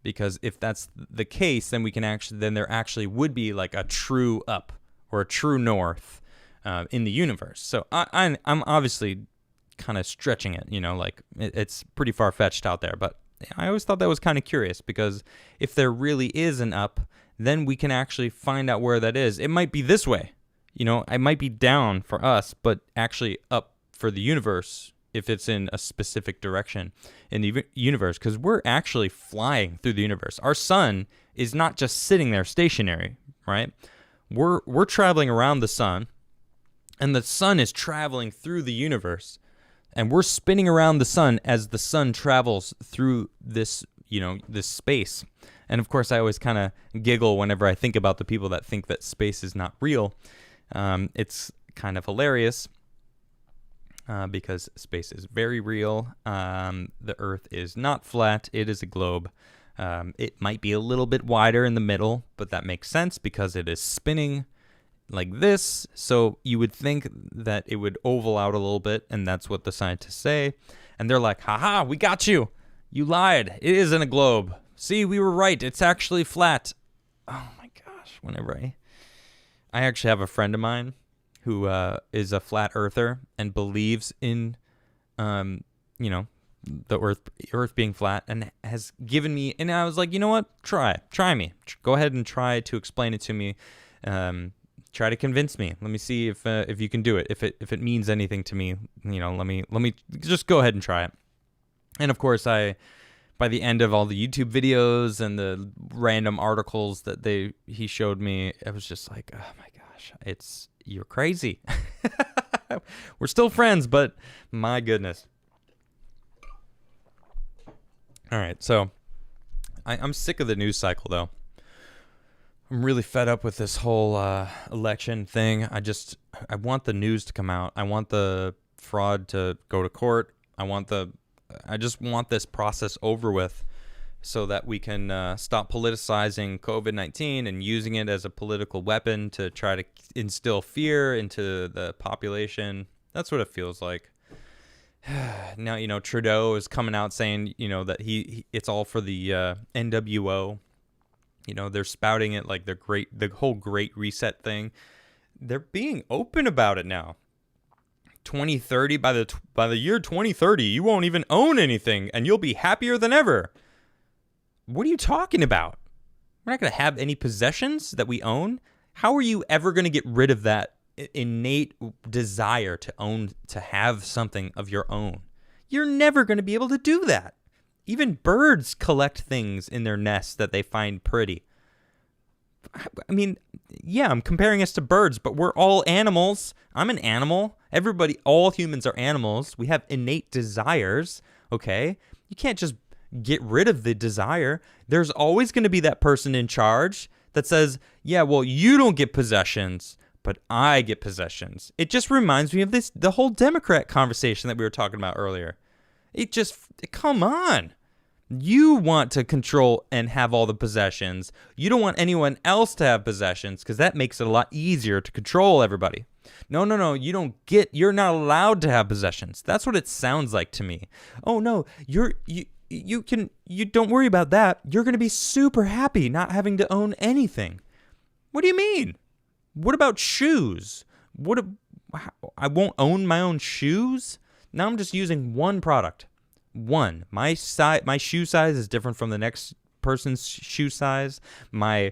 because if that's the case, then there actually would be like a true up or a true north. in the universe. So I'm obviously kind of stretching it, like it's pretty far-fetched out there, but I always thought that was kind of curious, because if there really is an up, then we can actually find out where that is. It might be this way, it might be down for us, but actually up for the universe if it's in a specific direction in the universe, because we're actually flying through the universe. Our sun is not just sitting there stationary, right? We're traveling around the sun, and the sun is traveling through the universe, and we're spinning around the sun as the sun travels through this, this space. And of course, I always kind of giggle whenever I think about the people that think that space is not real. It's kind of hilarious because space is very real. The Earth is not flat. It is a globe. It might be a little bit wider in the middle, but that makes sense because it is spinning like this. So you would think that it would oval out a little bit, and that's what the scientists say. And they're like, haha, we got you. You lied. It isn't a globe. See, we were right. It's actually flat. Oh my gosh. Whenever I actually have a friend of mine who is a flat earther and believes in, the Earth being flat, and has given me, and I was like, you know what? Try me. Go ahead and try to explain it to me. Try to convince me. Let me see if you can do it. If it means anything to me, let me just go ahead and try it. And of course, by the end of all the YouTube videos and the random articles that he showed me, I was just like, oh my gosh, you're crazy. We're still friends, but my goodness. All right, so I'm sick of the news cycle, though. I'm really fed up with this whole election thing. I want the news to come out. I want the fraud to go to court. I just want this process over with so that we can stop politicizing COVID-19 and using it as a political weapon to try to instill fear into the population. That's what it feels like. Now, Trudeau is coming out saying, that it's all for the NWO. They're spouting it like the whole Great Reset thing. They're being open about it now. 2030, by the year 2030, you won't even own anything, and you'll be happier than ever. What are you talking about? We're not going to have any possessions that we own. How are you ever going to get rid of that innate desire to have something of your own? You're never going to be able to do that. Even birds collect things in their nests that they find pretty. I mean, yeah, I'm comparing us to birds, but we're all animals. I'm an animal. All humans are animals. We have innate desires, okay? You can't just get rid of the desire. There's always going to be that person in charge that says, yeah, well, you don't get possessions, but I get possessions. It just reminds me of the whole Democrat conversation that we were talking about earlier. Come on. You want to control and have all the possessions. You don't want anyone else to have possessions because that makes it a lot easier to control everybody. No, you're not allowed to have possessions. That's what it sounds like to me. Oh no, you don't worry about that. You're going to be super happy not having to own anything. What do you mean? What about shoes? I won't own my own shoes? Now I'm just using one product. My shoe size is different from the next person's shoe size. My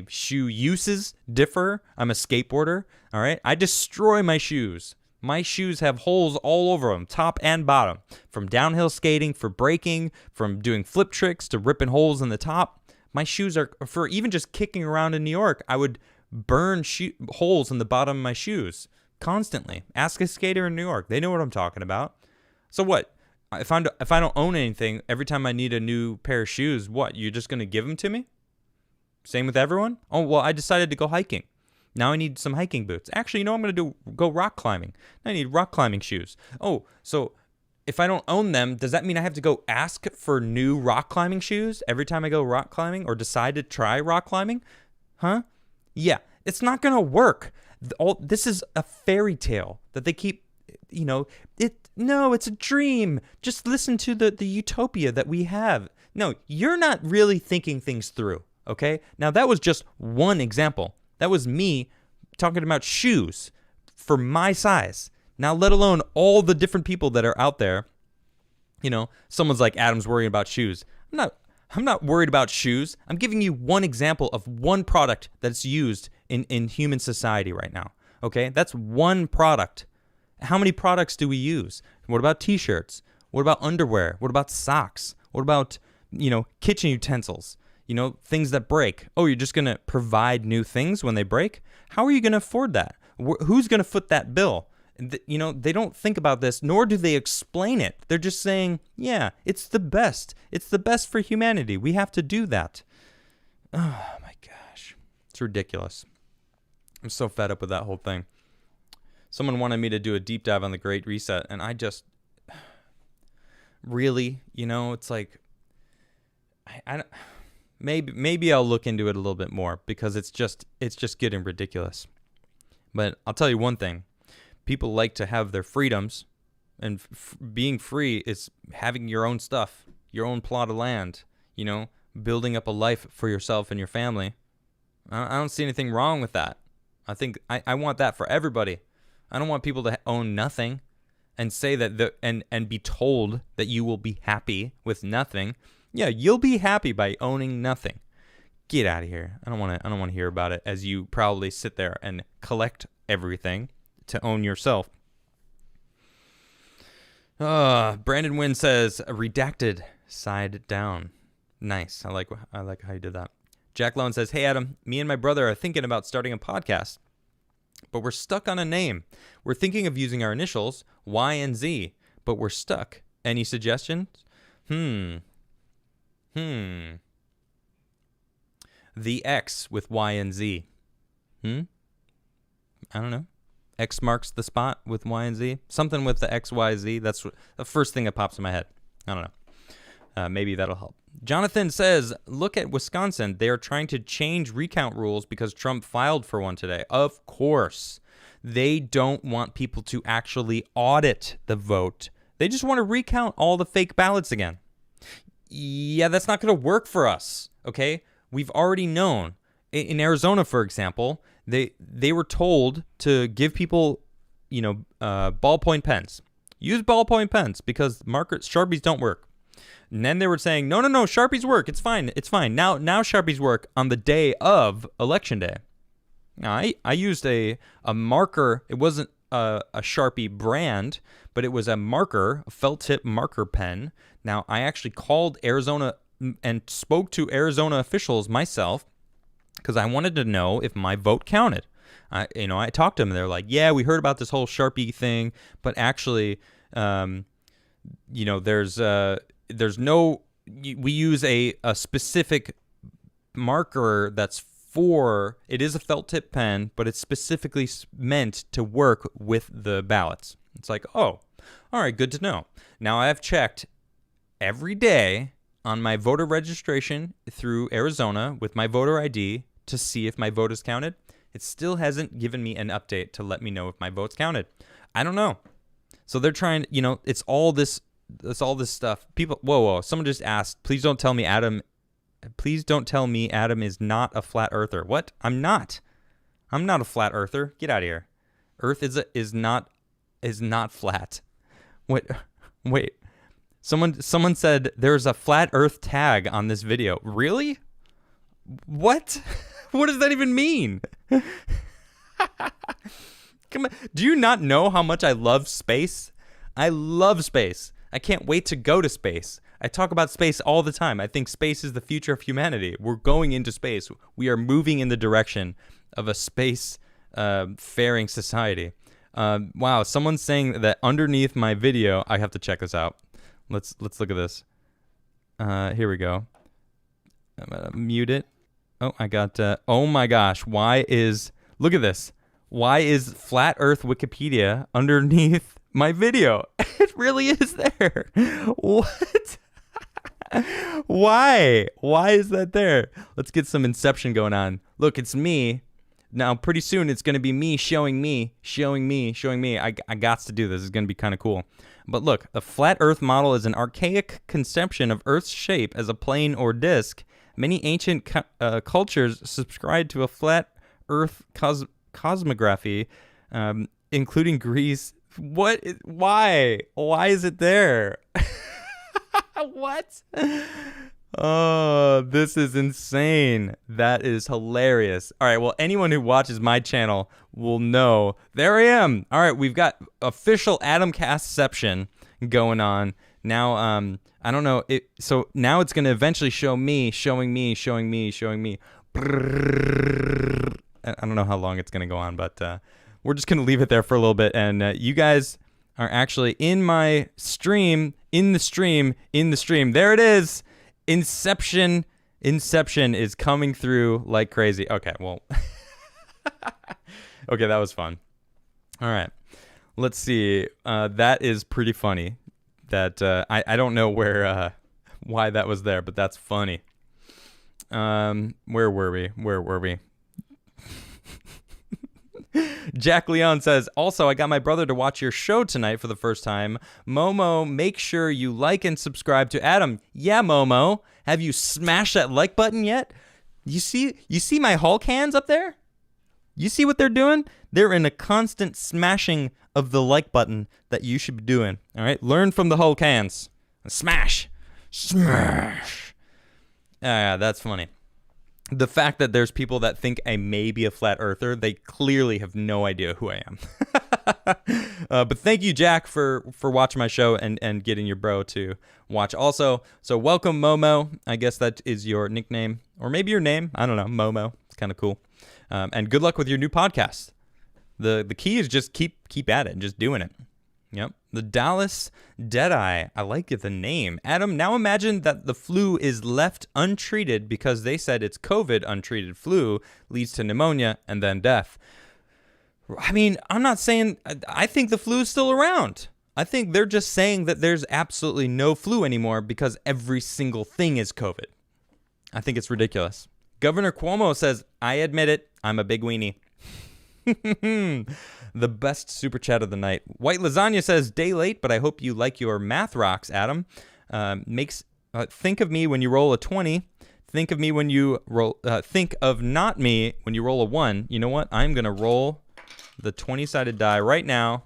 shoe uses differ. I'm a skateboarder, all right? I destroy my shoes. My shoes have holes all over them, top and bottom, from downhill skating, for braking, from doing flip tricks to ripping holes in the top. My shoes are, for even just kicking around in New York, I would burn holes in the bottom of my shoes constantly. Ask a skater in New York. They know what I'm talking about. So what? If I don't own anything, every time I need a new pair of shoes, what? You're just going to give them to me? Same with everyone? Oh, well, I decided to go hiking. Now I need some hiking boots. Actually, I'm going to go rock climbing. I need rock climbing shoes. Oh, so if I don't own them, does that mean I have to go ask for new rock climbing shoes every time I go rock climbing or decide to try rock climbing? Huh? Yeah, it's not going to work. This is a fairy tale that they keep, it's a dream. Just listen to the utopia that we have. No, you're not really thinking things through, okay? Now, that was just one example. That was me talking about shoes. for my size. Now, let alone all the different people that are out there. You know, someone's like, Adam's worrying about shoes. I'm not worried about shoes. I'm giving you one example of one product that's used in human society right now. Okay, that's one product. How many products do we use? What about t-shirts? What about underwear? What about socks? What about, kitchen utensils? Things that break. Oh, you're just going to provide new things when they break? How are you going to afford that? Who's going to foot that bill? They don't think about this, nor do they explain it. They're just saying, yeah, it's the best. It's the best for humanity. We have to do that. Oh, my gosh. It's ridiculous. I'm so fed up with that whole thing. Someone wanted me to do a deep dive on the Great Reset, and I just... Really? It's like... I don't... Maybe I'll look into it a little bit more, because it's just getting ridiculous. But I'll tell you one thing. People like to have their freedoms, and being free is having your own stuff, your own plot of land, building up a life for yourself and your family. I don't see anything wrong with that. I think I want that for everybody. I don't want people to own nothing and say that and be told that you will be happy with nothing. Yeah, you'll be happy by owning nothing. Get out of here. I don't want to hear about it as you probably sit there and collect everything to own yourself. Brandon Wynn says, redacted side down. Nice. I like how you did that. Jack Lone says, hey, Adam, me and my brother are thinking about starting a podcast, but we're stuck on a name. We're thinking of using our initials, Y and Z, but we're stuck. Any suggestions? The X with Y and Z. I don't know. X marks the spot with Y and Z. Something with the X, Y, Z. That's the first thing that pops in my head. I don't know. Maybe that'll help. Jonathan says, look at Wisconsin. They are trying to change recount rules because Trump filed for one today. Of course. They don't want people to actually audit the vote. They just want to recount all the fake ballots again. Yeah, that's not going to work for us. Okay? We've already known. In Arizona, for example, they were told to give people, ballpoint pens. Use ballpoint pens because Sharpies don't work. And then they were saying, no, Sharpies work. It's fine. Now Sharpies work on the day of Election Day. Now, I used a marker. It wasn't a Sharpie brand, but it was a marker, a felt tip marker pen. Now, I actually called Arizona and spoke to Arizona officials myself because I wanted to know if my vote counted. I talked to them, and they're like, yeah, we heard about this whole Sharpie thing, but actually, there's no, we use a specific marker that's it is a felt tip pen, but it's specifically meant to work with the ballots. It's like, oh, all right, good to know. Now I have checked every day on my voter registration through Arizona with my voter ID to see if my vote is counted. It still hasn't given me an update to let me know if my vote's counted. I don't know. So they're trying, it's all this stuff. People, whoa. Someone just asked, please don't tell me Adam is not a flat earther. What? I'm not a flat earther. Get out of here. Earth is not flat. Wait. Someone said there's a flat earth tag on this video. Really? What? What does that even mean? Come on. Do you not know how much I love space? I love space. I can't wait to go to space. I talk about space all the time. I think space is the future of humanity. We're going into space. We are moving in the direction of a space faring society. Wow, someone's saying that underneath my video, I have to check this out. Let's look at this. Here we go. I'm gonna mute it. Oh, I got. Oh my gosh! Look at this? Why is Flat Earth Wikipedia underneath my video? It really is there. What? Why? Why is that there? Let's get some Inception going on. Look, it's me. Now, pretty soon, it's going to be me showing me. I got to do this. It's going to be kind of cool. But look, the flat Earth model is an archaic conception of Earth's shape as a plane or disk. Many ancient cultures subscribed to a flat Earth cosmography including Greece. Why? Why is it there? What? Oh, this is insane. That is hilarious. All right, well, anyone who watches my channel will know. There I am. All right, we've got official Adamcastception going on. Now, I don't know. So now it's going to eventually show me, showing me. I don't know how long it's going to go on, but we're just going to leave it there for a little bit. And you guys are actually in my stream, in the stream. There it is. Inception is coming through like crazy. Okay, well. Okay, that was fun. All right. Let's see. That is pretty funny. That I don't know why that was there, but that's funny. Where were we? Jack Leon says, also, I got my brother to watch your show tonight for the first time. Momo, make sure you like and subscribe to Adam. Yeah, Momo. Have you smashed that like button yet? You see my Hulk hands up there? You see what they're doing? They're in a constant smashing of the like button that you should be doing. All right? Learn from the Hulk hands. Smash. That's funny. The fact that there's people that think I may be a flat earther, they clearly have no idea who I am. But thank you, Jack, for watching my show and getting your bro to watch also. So welcome, Momo. I guess that is your nickname, or maybe your name. I don't know, Momo. It's kind of cool. And good luck with your new podcast. The key is just keep at it, just doing it. Yep. The Dallas Deadeye. I like the name. Adam, now imagine that the flu is left untreated because they said it's COVID untreated flu leads to pneumonia and then death. I mean, I'm not saying, I think the flu is still around. I think they're just saying that there's absolutely no flu anymore because every single thing is COVID. I think it's ridiculous. Governor Cuomo says, I admit it, I'm a big weenie. The best super chat of the night. White Lasagna says, day late, but I hope you like your math rocks, Adam. Think of me when you roll a 20. Think of me when you roll, think of not me when you roll a 1. You know what? I'm going to roll the 20-sided die right now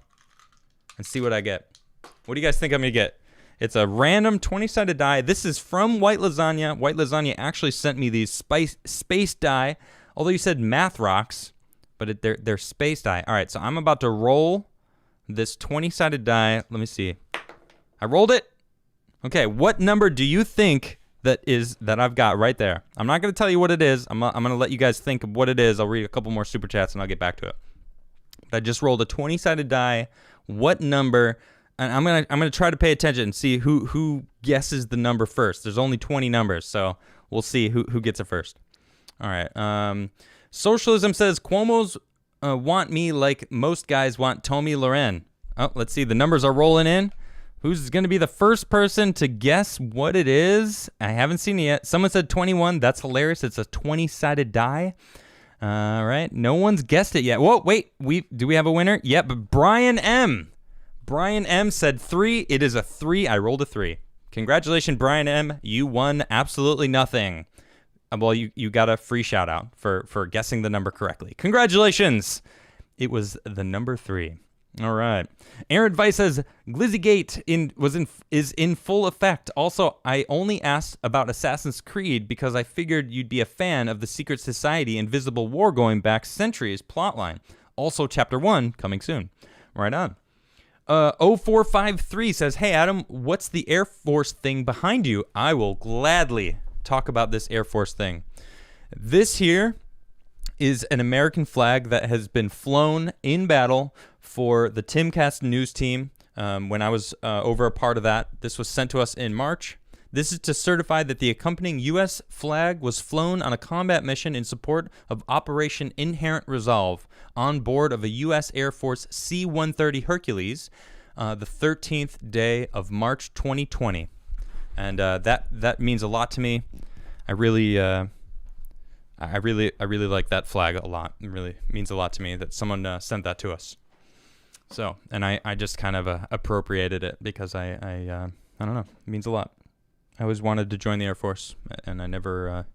and see what I get. What do you guys think I'm going to get? It's a random 20-sided die. This is from White Lasagna. White Lasagna actually sent me these space die, although you said math rocks. But they're space die. All right, so I'm about to roll this 20-sided die. Let me see. I rolled it. Okay, what number do you think that I've got right there? I'm not going to tell you what it is. I'm going to let you guys think of what it is. I'll read a couple more super chats and I'll get back to it. But I just rolled a 20-sided die. What number? And I'm gonna try to pay attention and see who guesses the number first. There's only 20 numbers, so we'll see who gets it first. All right. Socialism says Cuomo's want me like most guys want Tomi Lahren. Oh, let's see. The numbers are rolling in. Who's going to be the first person to guess what it is? I haven't seen it yet. Someone said 21. That's hilarious. It's a 20-sided die. All right. No one's guessed it yet. Whoa, wait. Do we have a winner? Yep. Brian M. Brian M said 3. It is a 3. I rolled a 3. Congratulations, Brian M. You won absolutely nothing. Well, you got a free shout out for guessing the number correctly. Congratulations. It was the number 3. All right. Aaron Weiss says Glizzygate is in full effect. Also, I only asked about Assassin's Creed because I figured you'd be a fan of the Secret Society Invisible War going back centuries plotline. Also, Chapter 1 coming soon. Right on. 0453 says, hey, Adam, what's the Air Force thing behind you? I will gladly talk about this Air Force thing. This here is an American flag that has been flown in battle for the Timcast news team when I was over a part of that. This was sent to us in March. This is to certify that the accompanying U.S. flag was flown on a combat mission in support of Operation Inherent Resolve on board of a U.S. Air Force C-130 Hercules the 13th day of March 2020. And that means a lot to me. I really like that flag a lot. It really means a lot to me that someone sent that to us. So, and I just kind of appropriated it because I don't know. It means a lot. I always wanted to join the Air Force, and I never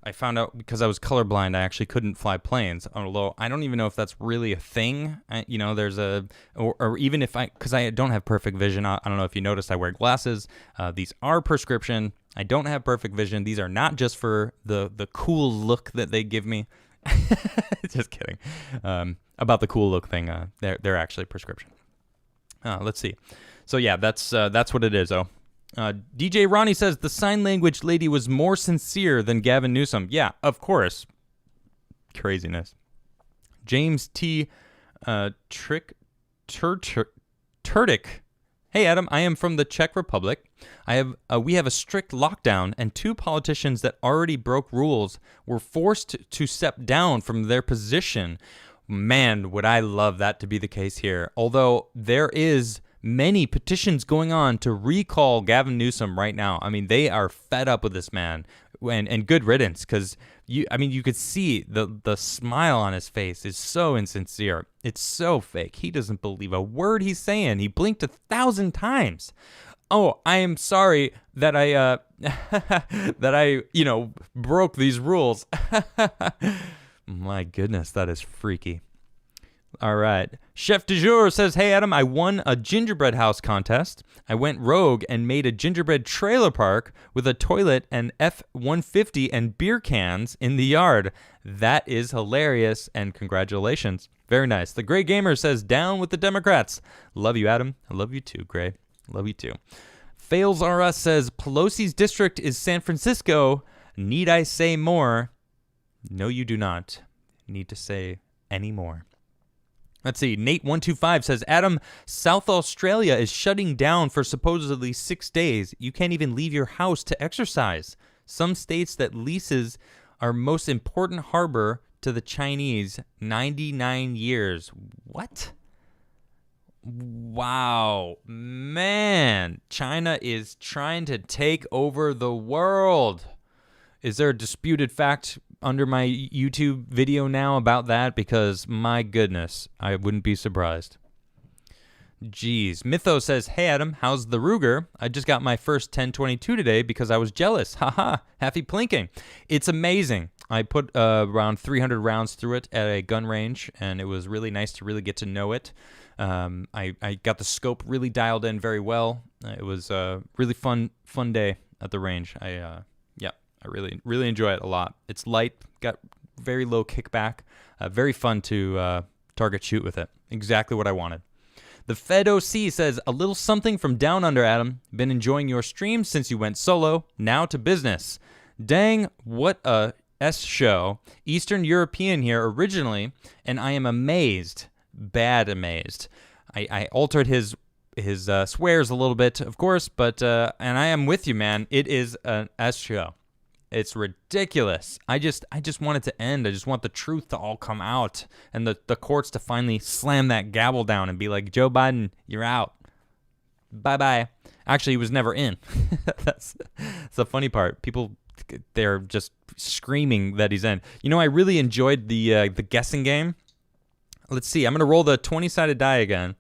I found out because I was colorblind, I actually couldn't fly planes. Although I don't even know if that's really a thing. There's or even if because I don't have perfect vision. I don't know if you noticed, I wear glasses. These are prescription. I don't have perfect vision. These are not just for the cool look that they give me. Just kidding. About the cool look thing, they're actually prescription. Let's see. So yeah, that's what it is. Oh. DJ Ronnie says the sign language lady was more sincere than Gavin Newsom. Yeah, of course. Craziness. James T. Turdic. Hey Adam, I am from the Czech Republic. We have a strict lockdown, and 2 politicians that already broke rules were forced to step down from their position. Man, would I love that to be the case here. Although there is many petitions going on to recall Gavin Newsom right now. I mean, they are fed up with this man, and good riddance, because you could see the smile on his face is so insincere. It's so fake. He doesn't believe a word he's saying. He blinked 1,000 times. Oh, I am sorry that I broke these rules. My goodness, that is freaky. All right. Chef du jour says, hey, Adam, I won a gingerbread house contest. I went rogue and made a gingerbread trailer park with a toilet and F-150 and beer cans in the yard. That is hilarious, and congratulations. Very nice. The Gray Gamer says, down with the Democrats. Love you, Adam. I love you too, Gray. Love you too. Fails R Us says, Pelosi's district is San Francisco. Need I say more? No, you do not need to say any more. Let's see. Nate125 says, Adam, South Australia is shutting down for supposedly 6 days. You can't even leave your house to exercise. Some states that leases our most important harbor to the Chinese, 99 years. What? Wow. Man, China is trying to take over the world. Is there a disputed fact under my YouTube video now about that? Because my goodness, I wouldn't be surprised. Jeez. Mytho says, hey Adam, how's the Ruger? I just got my first 1022 today because I was jealous. Haha, happy plinking. It's amazing. I put around 300 rounds through it at a gun range, and it was really nice to really get to know it. I got the scope really dialed in very well. It was a really fun day at the range. I really enjoy it a lot. It's light, got very low kickback, very fun to target shoot with it. Exactly what I wanted. The Fed OC says, a little something from down under, Adam. Been enjoying your stream since you went solo. Now to business. Dang, what a S show. Eastern European here originally, and I am amazed. Bad amazed. I altered his swears a little bit, of course, but and I am with you, man. It is an S show. It's ridiculous. I just want it to end. I just want the truth to all come out, and the courts to finally slam that gavel down and be like, Joe Biden, you're out. Bye-bye. Actually, he was never in. That's the funny part. People, they're just screaming that he's in. You know, I really enjoyed the guessing game. Let's see. I'm going to roll the 20-sided die again.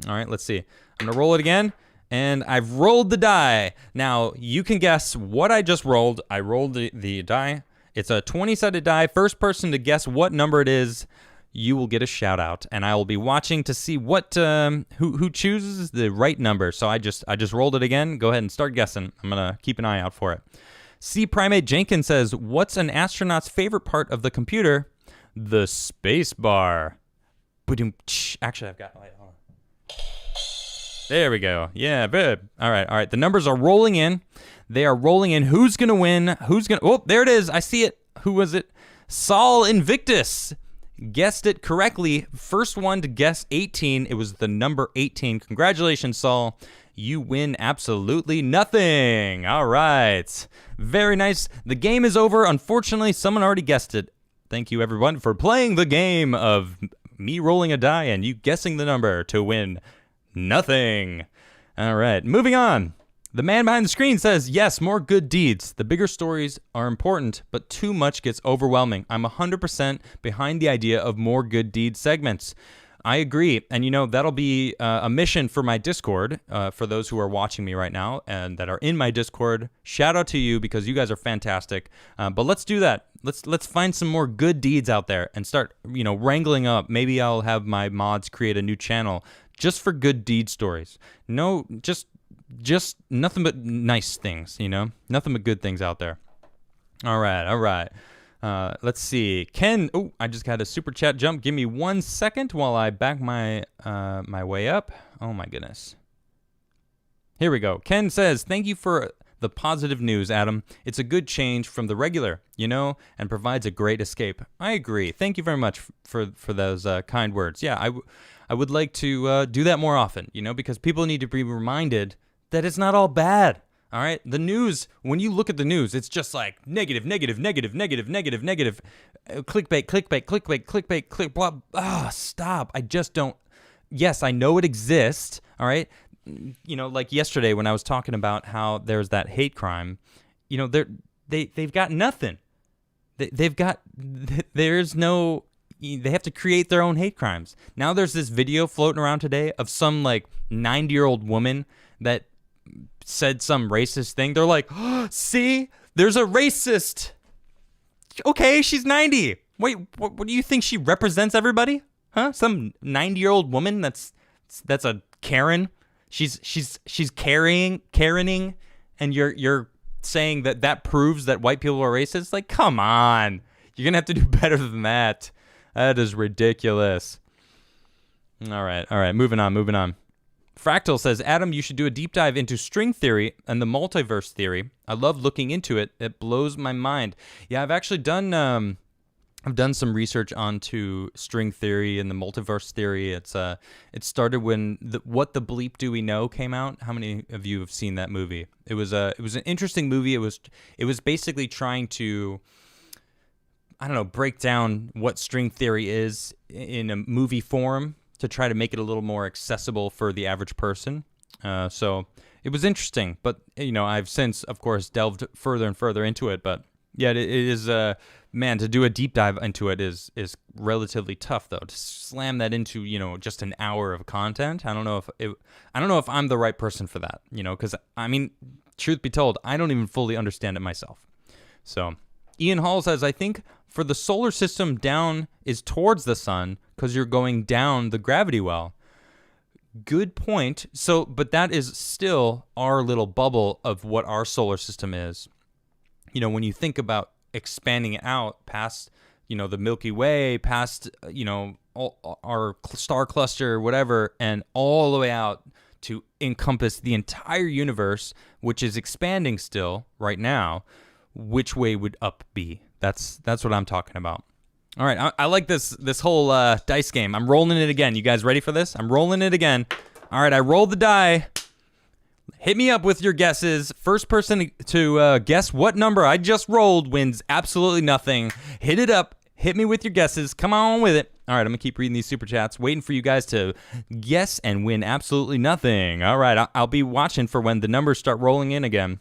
All right, let's see. I'm going to roll it again. And I've rolled the die. Now, you can guess what I just rolled. I rolled the die. It's a 20-sided die. First person to guess what number it is, you will get a shout out. And I will be watching to see what who chooses the right number. So I just rolled it again. Go ahead and start guessing. I'm going to keep an eye out for it. C. Primate Jenkins says, what's an astronaut's favorite part of the computer? The space bar. Actually, I've got... hold on. There we go. Yeah, babe. All right. The numbers are rolling in. They are rolling in. Who's going to win? Oh, there it is. I see it. Who was it? Saul Invictus guessed it correctly. First one to guess 18. It was the number 18. Congratulations, Saul. You win absolutely nothing. All right. Very nice. The game is over. Unfortunately, someone already guessed it. Thank you, everyone, for playing the game of me rolling a die and you guessing the number to win nothing. All right, moving on. The man behind the screen says, yes, more good deeds. The bigger stories are important, but too much gets overwhelming. I'm 100% behind the idea of more good deeds segments. I agree. And, you know, that'll be a mission for my Discord, for those who are watching me right now and that are in my Discord. Shout out to you because you guys are fantastic. But let's do that. Let's find some more good deeds out there and start, you know, wrangling up. Maybe I'll have my mods create a new channel just for good deed stories. No, just nothing but nice things, you know? Nothing but good things out there. All right. Let's see. Ken, I just got a super chat jump. Give me 1 second while I back my my way up. Oh my goodness. Here we go. Ken says, "Thank you for the positive news, Adam. It's a good change from the regular, you know, and provides a great escape." I agree. Thank you very much for those kind words. Yeah, I would like to do that more often, you know, because people need to be reminded that it's not all bad. All right, the news, when you look at the news, it's just like negative, clickbait, blah. Stop. I just don't. Yes, I know it exists. All right. You know, like yesterday when I was talking about how there's that hate crime, you know, they've got nothing. There's no, they have to create their own hate crimes. Now there's this video floating around today of some like 90-year-old woman that said some racist thing. They're like, oh, see, there's a racist. Okay, she's 90. Wait, what do you think? She represents everybody? Huh? Some 90-year-old woman that's a Karen. She's Karening, and you're saying that proves that white people are racist? Like, come on. You're gonna have to do better than that. That is ridiculous. All right. Moving on. Fractal says, Adam, you should do a deep dive into string theory and the multiverse theory. I love looking into it. It blows my mind. Yeah, I've actually done some research onto string theory and the multiverse theory. It started when What the Bleep Do We Know came out. How many of you have seen that movie? It was an interesting movie. It was basically trying to, I don't know, break down what string theory is in a movie form, to try to make it a little more accessible for the average person. So it was interesting, but you know, I've since, of course, delved further and further into it. But yeah, it is, man, to do a deep dive into it is relatively tough, though. To slam that into, you know, just an hour of content, I don't know if I'm the right person for that, you know, because I mean, truth be told, I don't even fully understand it myself. So Ian Hall says, I think for the solar system, down is towards the sun because you're going down the gravity well. Good point. So, but that is still our little bubble of what our solar system is. You know, when you think about expanding it out past, you know, the Milky Way, past, you know, our star cluster, whatever, and all the way out to encompass the entire universe, which is expanding still right now, which way would up be? That's what I'm talking about. All right, I like this whole dice game. I'm rolling it again. You guys ready for this? I'm rolling it again. All right, I rolled the die. Hit me up with your guesses. First person to guess what number I just rolled wins absolutely nothing. Hit it up. Hit me with your guesses. Come on with it. All right, I'm going to keep reading these super chats, waiting for you guys to guess and win absolutely nothing. All right, I'll be watching for when the numbers start rolling in again.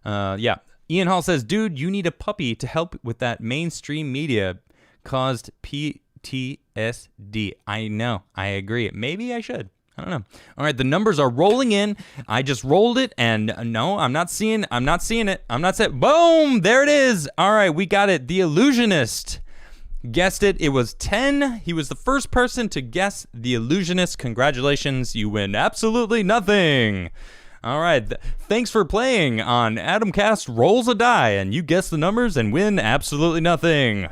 Yeah. Ian Hall says, dude, you need a puppy to help with that mainstream media caused PTSD. I know. I agree. Maybe I should. I don't know. All right, the numbers are rolling in. I just rolled it, and no, I'm not seeing it. I'm not seeing. Boom! There it is. All right, we got it. The Illusionist guessed it. It was 10. He was the first person to guess The Illusionist. Congratulations. You win absolutely nothing. All right, thanks for playing on Adamcast Rolls a Die, and you guess the numbers and win absolutely nothing.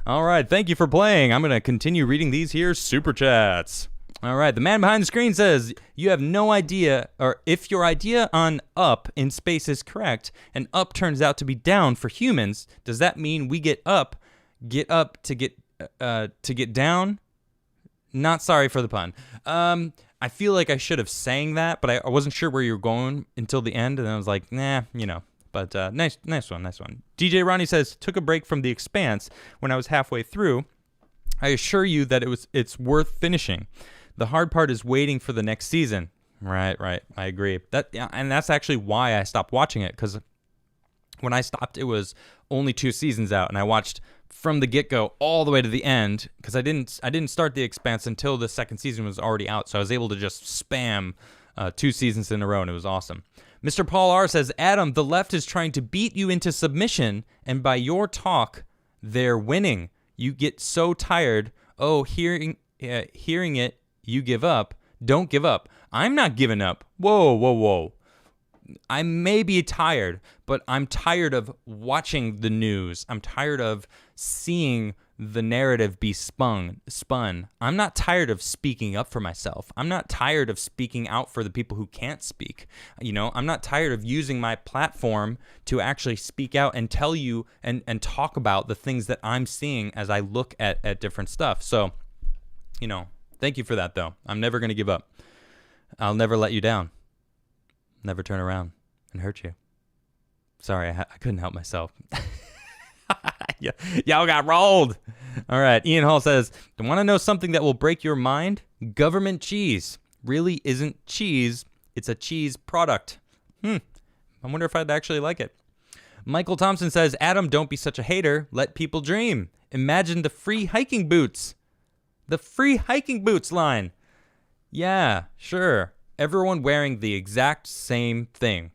All right, thank you for playing. I'm going to continue reading these here super chats. All right, the man behind the screen says, you have no idea, or if your idea on up in space is correct, and up turns out to be down for humans, does that mean we get up to get down? Not sorry for the pun. I feel like I should have sang that, but I wasn't sure where you were going until the end, and I was like, nah, you know. But nice one. DJ Ronnie says, took a break from The Expanse when I was halfway through. I assure you that it's worth finishing. The hard part is waiting for the next season. Right. I agree. And that's actually why I stopped watching it, because when I stopped, it was only 2 seasons out, and I watched from the get-go all the way to the end, because I didn't start The Expanse until the second season was already out, so I was able to just spam 2 seasons in a row, and it was awesome. Mr. Paul R. says, Adam, the left is trying to beat you into submission, and by your talk, they're winning. You get so tired. Oh, hearing it, you give up. Don't give up. I'm not giving up. Whoa. I may be tired, but I'm tired of watching the news. I'm tired of seeing the narrative be spun. I'm not tired of speaking up for myself. I'm not tired of speaking out for the people who can't speak. I'm not tired of using my platform to actually speak out and tell you and talk about the things that I'm seeing as I look at different stuff. So, thank you for that, though. I'm never going to give up. I'll never let you down. Never turn around and hurt you. Sorry, I couldn't help myself. Y'all got rolled. All right. Ian Hall says, "Do want to know something that will break your mind? Government cheese really isn't cheese. It's a cheese product. I wonder if I'd actually like it." Michael Thompson says, "Adam, don't be such a hater. Let people dream. Imagine the free hiking boots. The free hiking boots line. Yeah, sure. Everyone wearing the exact same thing.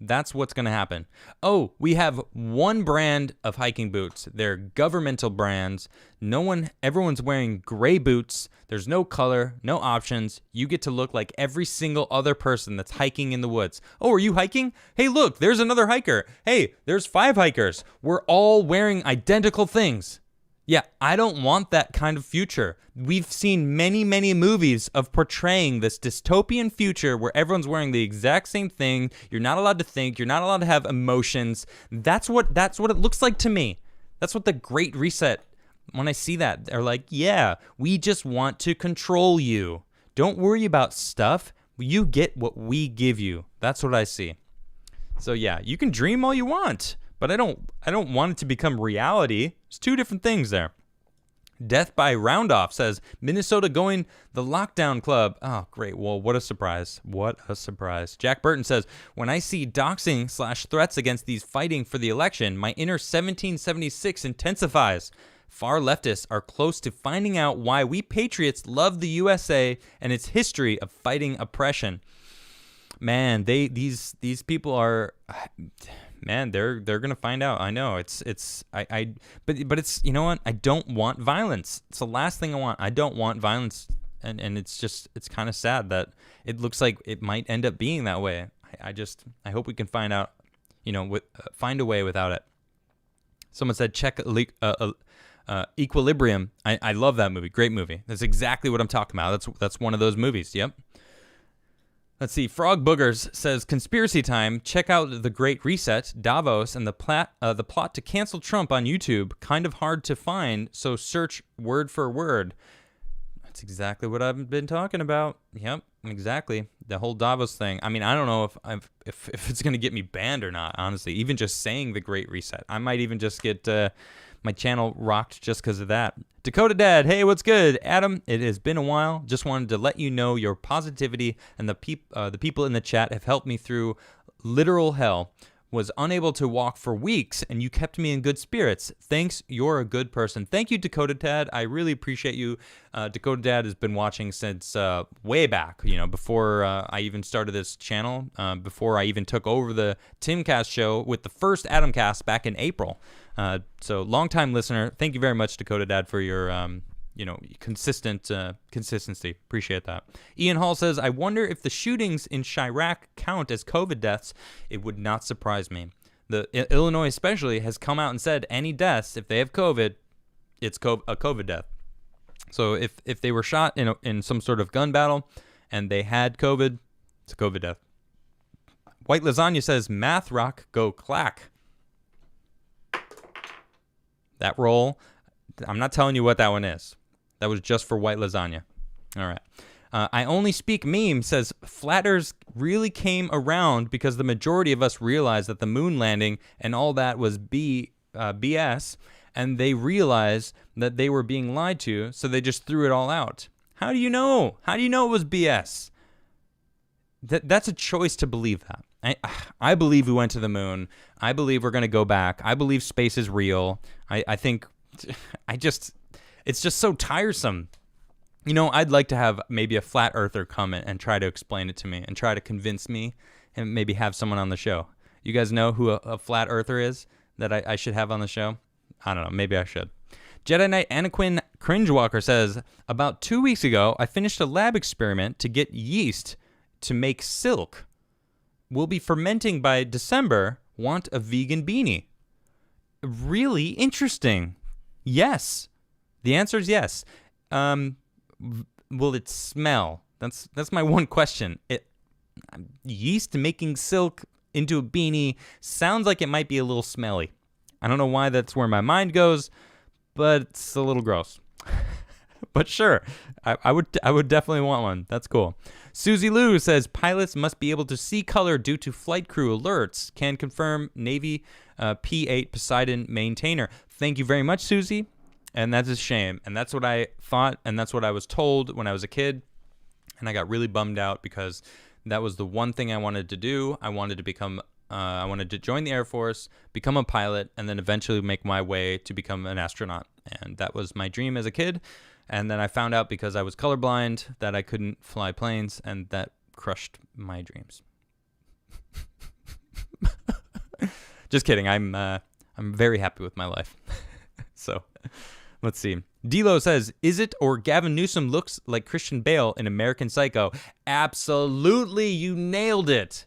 That's what's going to happen. Oh, we have one brand of hiking boots. They're governmental brands. Everyone's wearing gray boots. There's no color, no options. You get to look like every single other person that's hiking in the woods. Oh, are you hiking? Hey, look, there's another hiker. Hey, there's 5 hikers. We're all wearing identical things. Yeah, I don't want that kind of future. We've seen many, many movies of portraying this dystopian future where everyone's wearing the exact same thing. You're not allowed to think. You're not allowed to have emotions. That's what it looks like to me. That's what the Great Reset, when I see that, they're like, yeah, we just want to control you. Don't worry about stuff. You get what we give you. That's what I see. So yeah, you can dream all you want. But I don't want it to become reality. There's 2 different things there. Death by Roundoff says, Minnesota going the lockdown club. Oh, great. Well, what a surprise. What a surprise. Jack Burton says, when I see doxing/threats against these fighting for the election, my inner 1776 intensifies. Far leftists are close to finding out why we patriots love the USA and its history of fighting oppression. Man, these people are... Man, they're gonna find out. I know but it's, you know what? I don't want violence. It's the last thing I want. I don't want violence, and it's kind of sad that it looks like it might end up being that way. I hope we can find out, find a way without it. Someone said check Equilibrium. I love that movie. Great movie. That's exactly what I'm talking about. That's one of those movies. Yep. Let's see. Frog Boogers says, conspiracy time. Check out The Great Reset, Davos, and the plot to cancel Trump on YouTube. Kind of hard to find, so search word for word. That's exactly what I've been talking about. Yep, exactly. The whole Davos thing. I mean, I don't know if it's going to get me banned or not, honestly. Even just saying The Great Reset. I might even just get my channel rocked just because of that. Dakota Dad, hey, what's good? Adam, it has been a while. Just wanted to let you know your positivity and the people in the chat have helped me through literal hell. Was unable to walk for weeks, and you kept me in good spirits. Thanks, you're a good person. Thank you, Dakota Dad. I really appreciate you. Dakota Dad has been watching since way back, before I even started this channel, before I even took over the Timcast show with the first Adamcast back in April. So long-time listener. Thank you very much, Dakota Dad, for your consistency. Appreciate that. Ian Hall says, I wonder if the shootings in Chirac count as COVID deaths. It would not surprise me. Illinois especially has come out and said any deaths, if they have COVID, it's a COVID death. So if they were shot in some sort of gun battle and they had COVID, it's a COVID death. White Lasagna says, math rock go clack. That roll, I'm not telling you what that one is. That was just for White Lasagna. All right. I only speak meme says flat earth really came around because the majority of us realized that the moon landing and all that was BS, and they realized that they were being lied to, so they just threw it all out. How do you know? How do you know it was BS? That's a choice to believe that. I believe we went to the moon. I believe we're going to go back. I believe space is real. I think it's just so tiresome. I'd like to have maybe a flat earther come and try to explain it to me and try to convince me and maybe have someone on the show. You guys know who a flat earther is that I should have on the show? I don't know. Maybe I should. Jedi Knight Anaquin Cringewalker says, about 2 weeks ago, I finished a lab experiment to get yeast to make silk. Will be fermenting by December. Want a vegan beanie. Really interesting. Yes. The answer is yes. Will it smell? That's my one question. Yeast making silk into a beanie sounds like it might be a little smelly. I don't know why that's where my mind goes, but it's a little gross. But sure, I would definitely want one. That's cool. Susie Lou says pilots must be able to see color due to flight crew alerts. Can confirm Navy P8 Poseidon maintainer. Thank you very much, Susie. And that's a shame. And that's what I thought, and that's what I was told when I was a kid. And I got really bummed out because that was the one thing I wanted to do. I wanted to join the Air Force, become a pilot, and then eventually make my way to become an astronaut. And that was my dream as a kid. And then I found out because I was colorblind that I couldn't fly planes, and that crushed my dreams. Just kidding. I'm very happy with my life. So, let's see. D'Lo says, is it or Gavin Newsom looks like Christian Bale in American Psycho? Absolutely, you nailed it.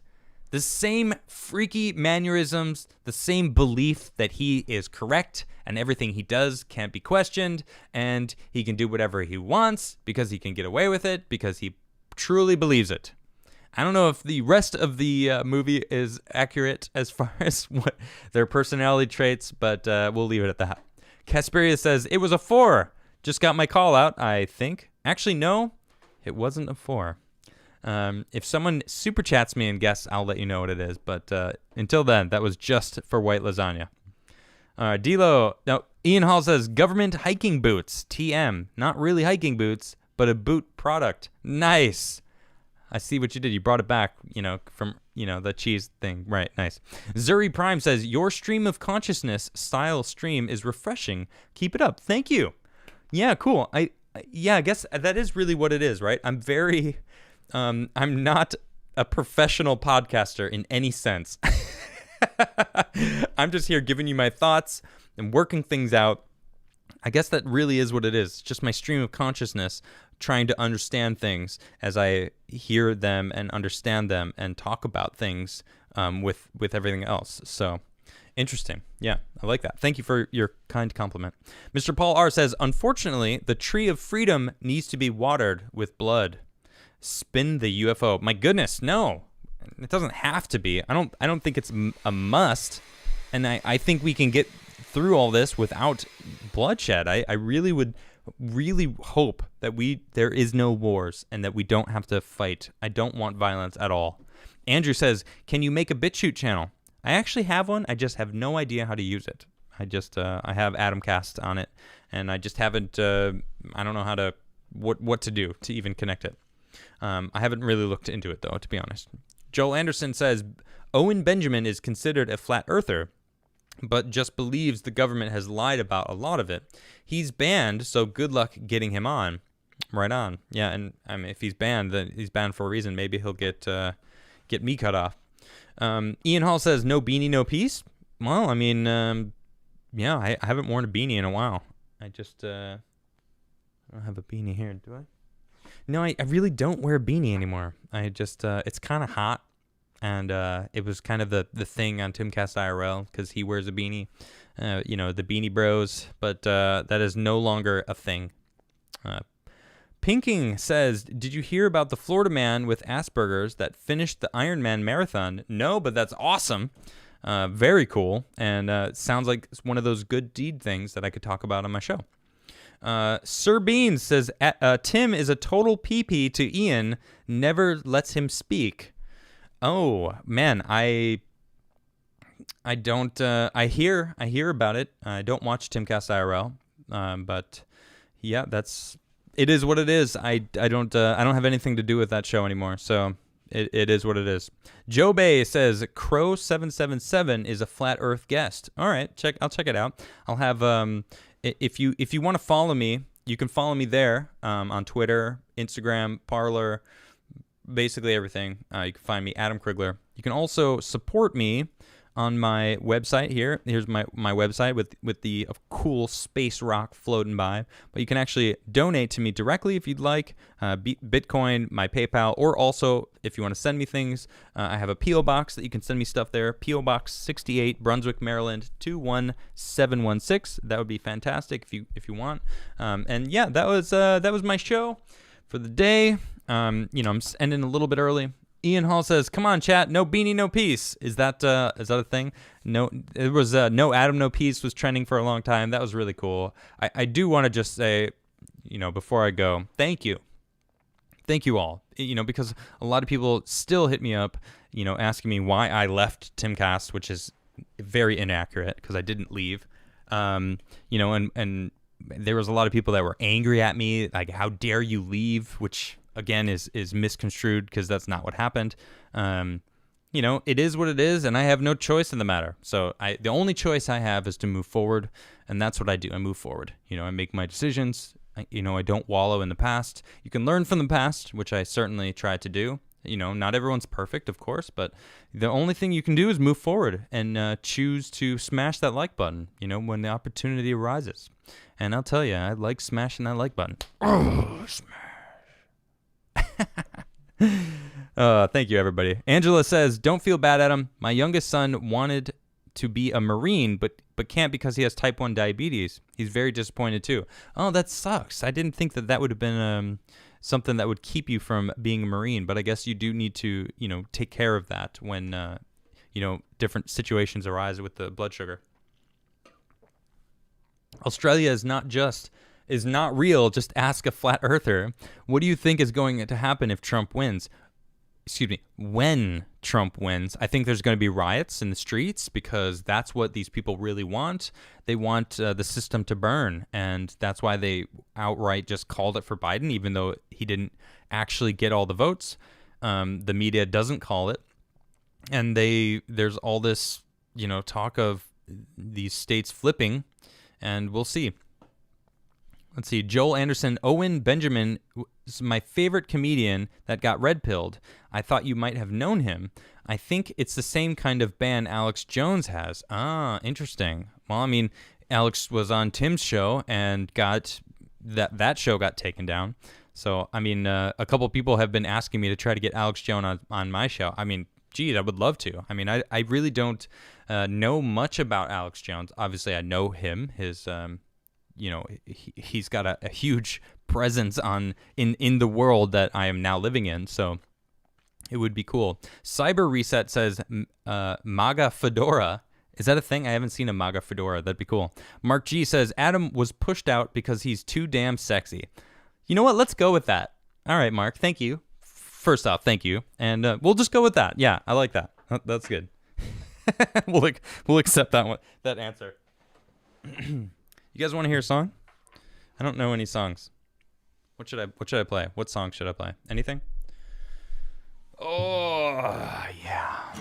The same freaky mannerisms, the same belief that he is correct and everything he does can't be questioned, and he can do whatever he wants because he can get away with it because he truly believes it. I don't know if the rest of the movie is accurate as far as what their personality traits, but we'll leave it at that. Casperia says, it was a 4. Just got my call out, I think. Actually, no, it wasn't a 4. If someone super chats me and guess, I'll let you know what it is. But until then, that was just for white lasagna. D'Lo. No, Ian Hall says, government hiking boots. TM. Not really hiking boots, but a boot product. Nice. I see what you did. You brought it back, from, the cheese thing. Right, nice. Zuri Prime says, your stream of consciousness style stream is refreshing. Keep it up. Thank you. Yeah, cool. I guess that is really what it is, right? I'm very... I'm not a professional podcaster in any sense. I'm just here giving you my thoughts and working things out. I guess that really is what it is. It's just my stream of consciousness trying to understand things as I hear them and understand them and talk about things with everything else. So interesting. Yeah, I like that. Thank you for your kind compliment. Mr. Paul R. says, unfortunately, the tree of freedom needs to be watered with blood. Spin the UFO. My goodness, no. It doesn't have to be. I don't think it's a must. And I think we can get through all this without bloodshed. I really would really hope that there is no wars and that we don't have to fight. I don't want violence at all. Andrew says, can you make a BitChute channel? I actually have one. I just have no idea how to use it. I have Atomcast on it, and I just haven't, I don't know what to do to even connect it. I haven't really looked into it, though, to be honest. Joel Anderson says, Owen Benjamin is considered a flat earther, but just believes the government has lied about a lot of it. He's banned, so good luck getting him on. Right on. Yeah, and I mean, if he's banned, then he's banned for a reason. Maybe he'll get me cut off. Ian Hall says, no beanie, no peace. Well, I mean, yeah, I haven't worn a beanie in a while. I just, I don't have a beanie here, do I? No, I really don't wear a beanie anymore. I just, it's kind of hot. And it was kind of the thing on Timcast IRL because he wears a beanie, the Beanie Bros. But that is no longer a thing. Pinking says, did you hear about the Florida man with Asperger's that finished the Ironman marathon? No, but that's awesome. Very cool. And it sounds like it's one of those good deed things that I could talk about on my show. Sir Beans says, Tim is a total PP to Ian, never lets him speak. Oh, man, I don't, I hear about it. I don't watch Timcast IRL, but yeah, it is what it is. I don't have anything to do with that show anymore. So It is what it is. Joe Bay says Crow777 is a flat Earth guest. All right, I'll check it out. I'll have if you want to follow me, you can follow me there on Twitter, Instagram, Parler, basically everything. You can find me, Adam Crigler. You can also support me on my website here. Here's my website with the cool space rock floating by. But you can actually donate to me directly if you'd like. Bitcoin, my PayPal, or also if you want to send me things, I have a P.O. box that you can send me stuff there. P.O. Box 68, Brunswick, Maryland 21716. That would be fantastic if you want. And yeah, that was my show for the day. I'm ending a little bit early. Ian Hall says, "Come on, chat. No beanie, no peace." Is that a thing? No, it was no Adam, no peace was trending for a long time. That was really cool. I do want to just say, before I go, thank you all. Because a lot of people still hit me up, asking me why I left Timcast, which is very inaccurate because I didn't leave. And there was a lot of people that were angry at me, like, how dare you leave, which again is misconstrued because that's not what happened. It is what it is, and I have no choice in the matter. So the only choice I have is to move forward, and that's what I do. I move forward. I make my decisions. I don't wallow in the past. You can learn from the past, which I certainly try to do. Not everyone's perfect, of course, but the only thing you can do is move forward and choose to smash that like button, when the opportunity arises. And I'll tell you, I like smashing that like button. Oh, smash. Thank you, everybody. Angela says, "Don't feel bad, Adam. My youngest son wanted to be a Marine, but can't because he has type 1 diabetes. He's very disappointed, too." Oh, that sucks. I didn't think that would have been something that would keep you from being a Marine, but I guess you do need to, take care of that when, different situations arise with the blood sugar. Australia is not real. Just ask a flat earther. What do you think is going to happen if Trump wins? Excuse me, when Trump wins? I think there's going to be riots in the streets because that's what these people really want. They want the system to burn, and that's why they outright just called it for Biden, even though he didn't actually get all the votes. The media doesn't call it, and there's all this, talk of these states flipping, and we'll see. Let's see. Joel Anderson, Owen Benjamin is my favorite comedian that got red-pilled. I thought you might have known him. I think it's the same kind of ban Alex Jones has. Ah, interesting. Well, I mean, Alex was on Tim's show and got that show got taken down. So, I mean, a couple people have been asking me to try to get Alex Jones on my show. I mean, geez, I would love to. I mean, I really don't know much about Alex Jones. Obviously, I know him. His he's got a huge presence in the world that I am now living in, so it would be cool. Cyber Reset says MAGA Fedora. Is that a thing? I haven't seen a MAGA Fedora. That'd be cool. Mark G says Adam was pushed out because he's too damn sexy. You know what? Let's go with that. All right, Mark. Thank you. First off, thank you, and we'll just go with that. Yeah, I like that. That's good. We'll accept that answer. You guys want to hear a song? I don't know any songs. What should I play? What song should I play? Anything? Oh, yeah.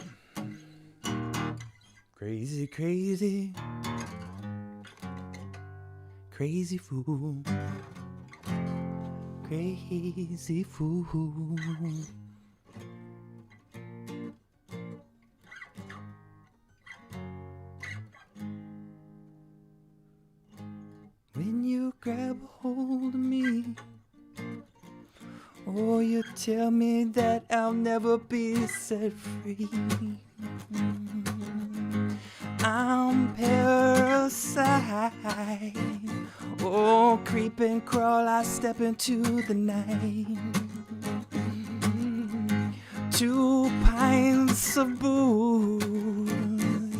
Crazy, crazy. Crazy fool. Crazy fool. When you grab a hold of me, oh, you tell me that I'll never be set free. I'm parasite. Oh, creep and crawl, I step into the night. 2 pints of booze.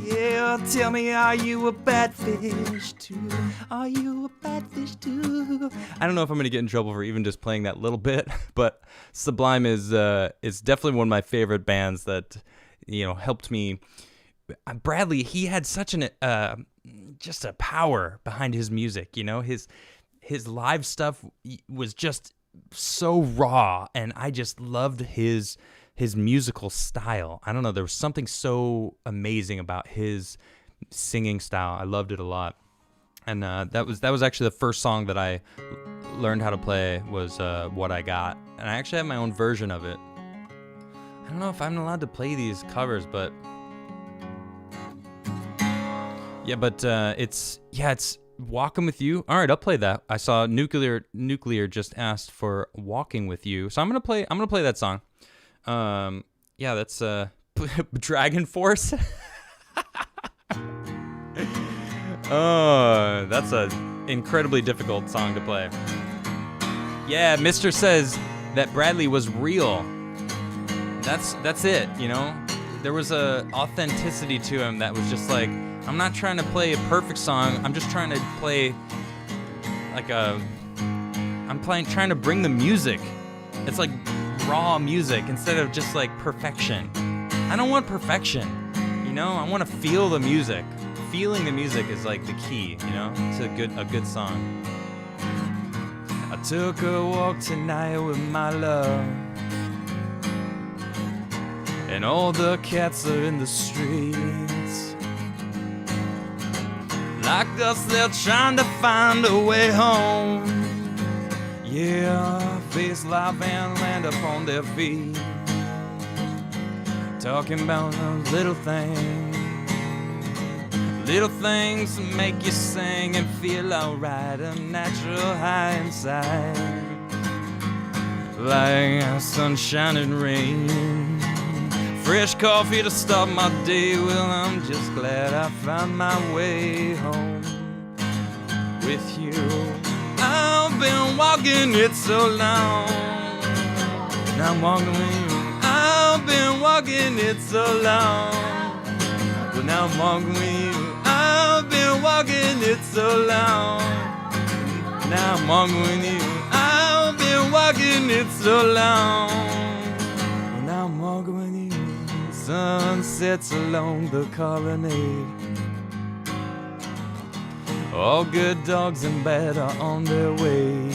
Yeah, tell me, are you a bad fish too? Are you a bad fish too? I don't know if I'm gonna get in trouble for even just playing that little bit, but Sublime is definitely one of my favorite bands that helped me. Bradley, he had such just a power behind his music. His live stuff was just so raw, and I just loved his his musical style. I don't know. There was something so amazing about his singing style. I loved it a lot. And that was actually the first song that I learned how to play was What I Got. And I actually have my own version of it. I don't know if I'm allowed to play these covers, but it's Walking With You. All right, I'll play that. I saw Nuclear just asked for Walking With You, so I'm gonna play that song. That's Dragon Force. Oh, that's a incredibly difficult song to play. Yeah, Mister says that Bradley was real. That's it, you know? There was a authenticity to him that was just like, I'm not trying to play a perfect song. I'm just trying to play trying to bring the music. It's like raw music instead of just like perfection. I don't want perfection, you know? I want to feel the music. Feeling the music is like the key, you know, to a good song. I took a walk tonight with my love, and all the cats are in the streets. Like us, they're trying to find a way home. Yeah, face life and land upon their feet. Talking about those little things. Little things that make you sing and feel alright, a natural high inside. Like sunshine and rain, fresh coffee to start my day. Well, I'm just glad I found my way home with you. I've been walking it so long, now I'm walking with you. I've been walking it so long, but now I'm walking with you. I've been walking it so long, now I'm walking with you. I've been walking it so long, now I'm walking with you. Sun sets along the colonnade. All good dogs and bad are on their way.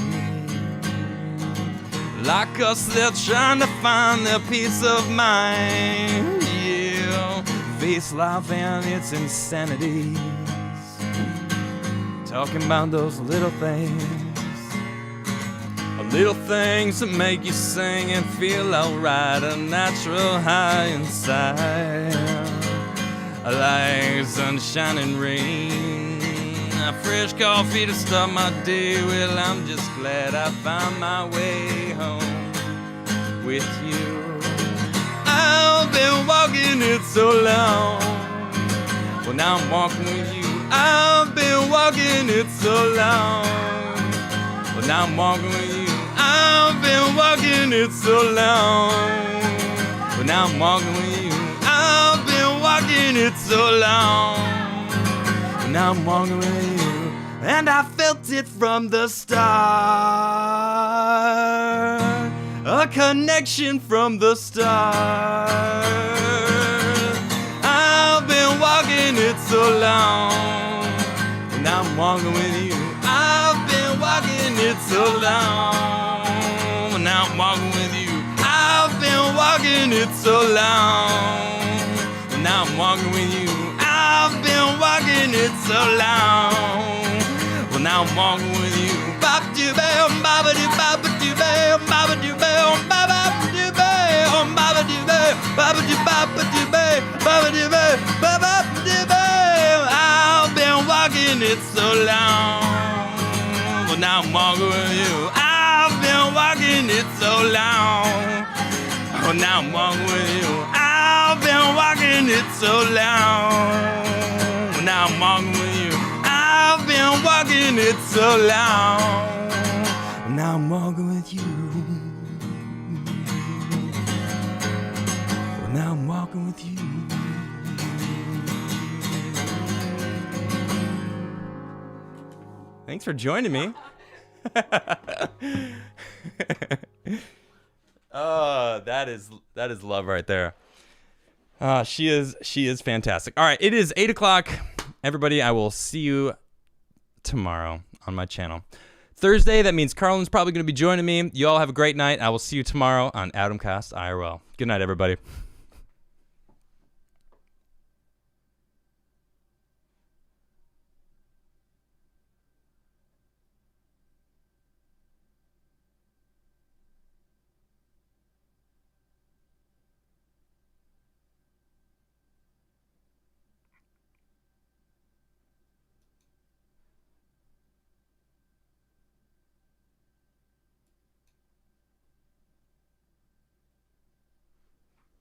Like us, they're trying to find their peace of mind. Yeah, face life and its insanities. Talking about those little things. Little things that make you sing and feel alright, a natural high inside. Like sunshine and rain, a fresh coffee to start my day. Well, I'm just glad I found my way home with you. I've been walking it so long, well, now I'm walking with you. I've been walking it so long, well, now I'm walking with you. I've been walking it so long, but now I'm walking with you. I've been walking it so long, but now I'm walking with you. And I felt it from the start, a connection from the start. I've been walking it so long, but now I'm walking with you. I've been walking it so long, now I'm walking with you. I've been walking it so long, now I'm walking with you. I've been walking it so long, well, now I'm walking with you. Bop do bam, baba do baba do bam, baba do bam, baba do bam, baba do bam, baba do baba do bam, baba do bam, baba do bam. I've been walking it so long, well, now I'm walking with you. I've been walking it so long, oh, now I'm walking with you. I've been walking it so long, now I'm walking with you. I've been walking it so long, now I'm walking with you. Now I'm walking with you. Thanks for joining me. Oh, that is love right there. She is fantastic. All right, it is 8:00. Everybody, I will see you tomorrow on my channel. Thursday, that means Carlin's probably going to be joining me. You all have a great night. I will see you tomorrow on Adamcast IRL. Good night, everybody.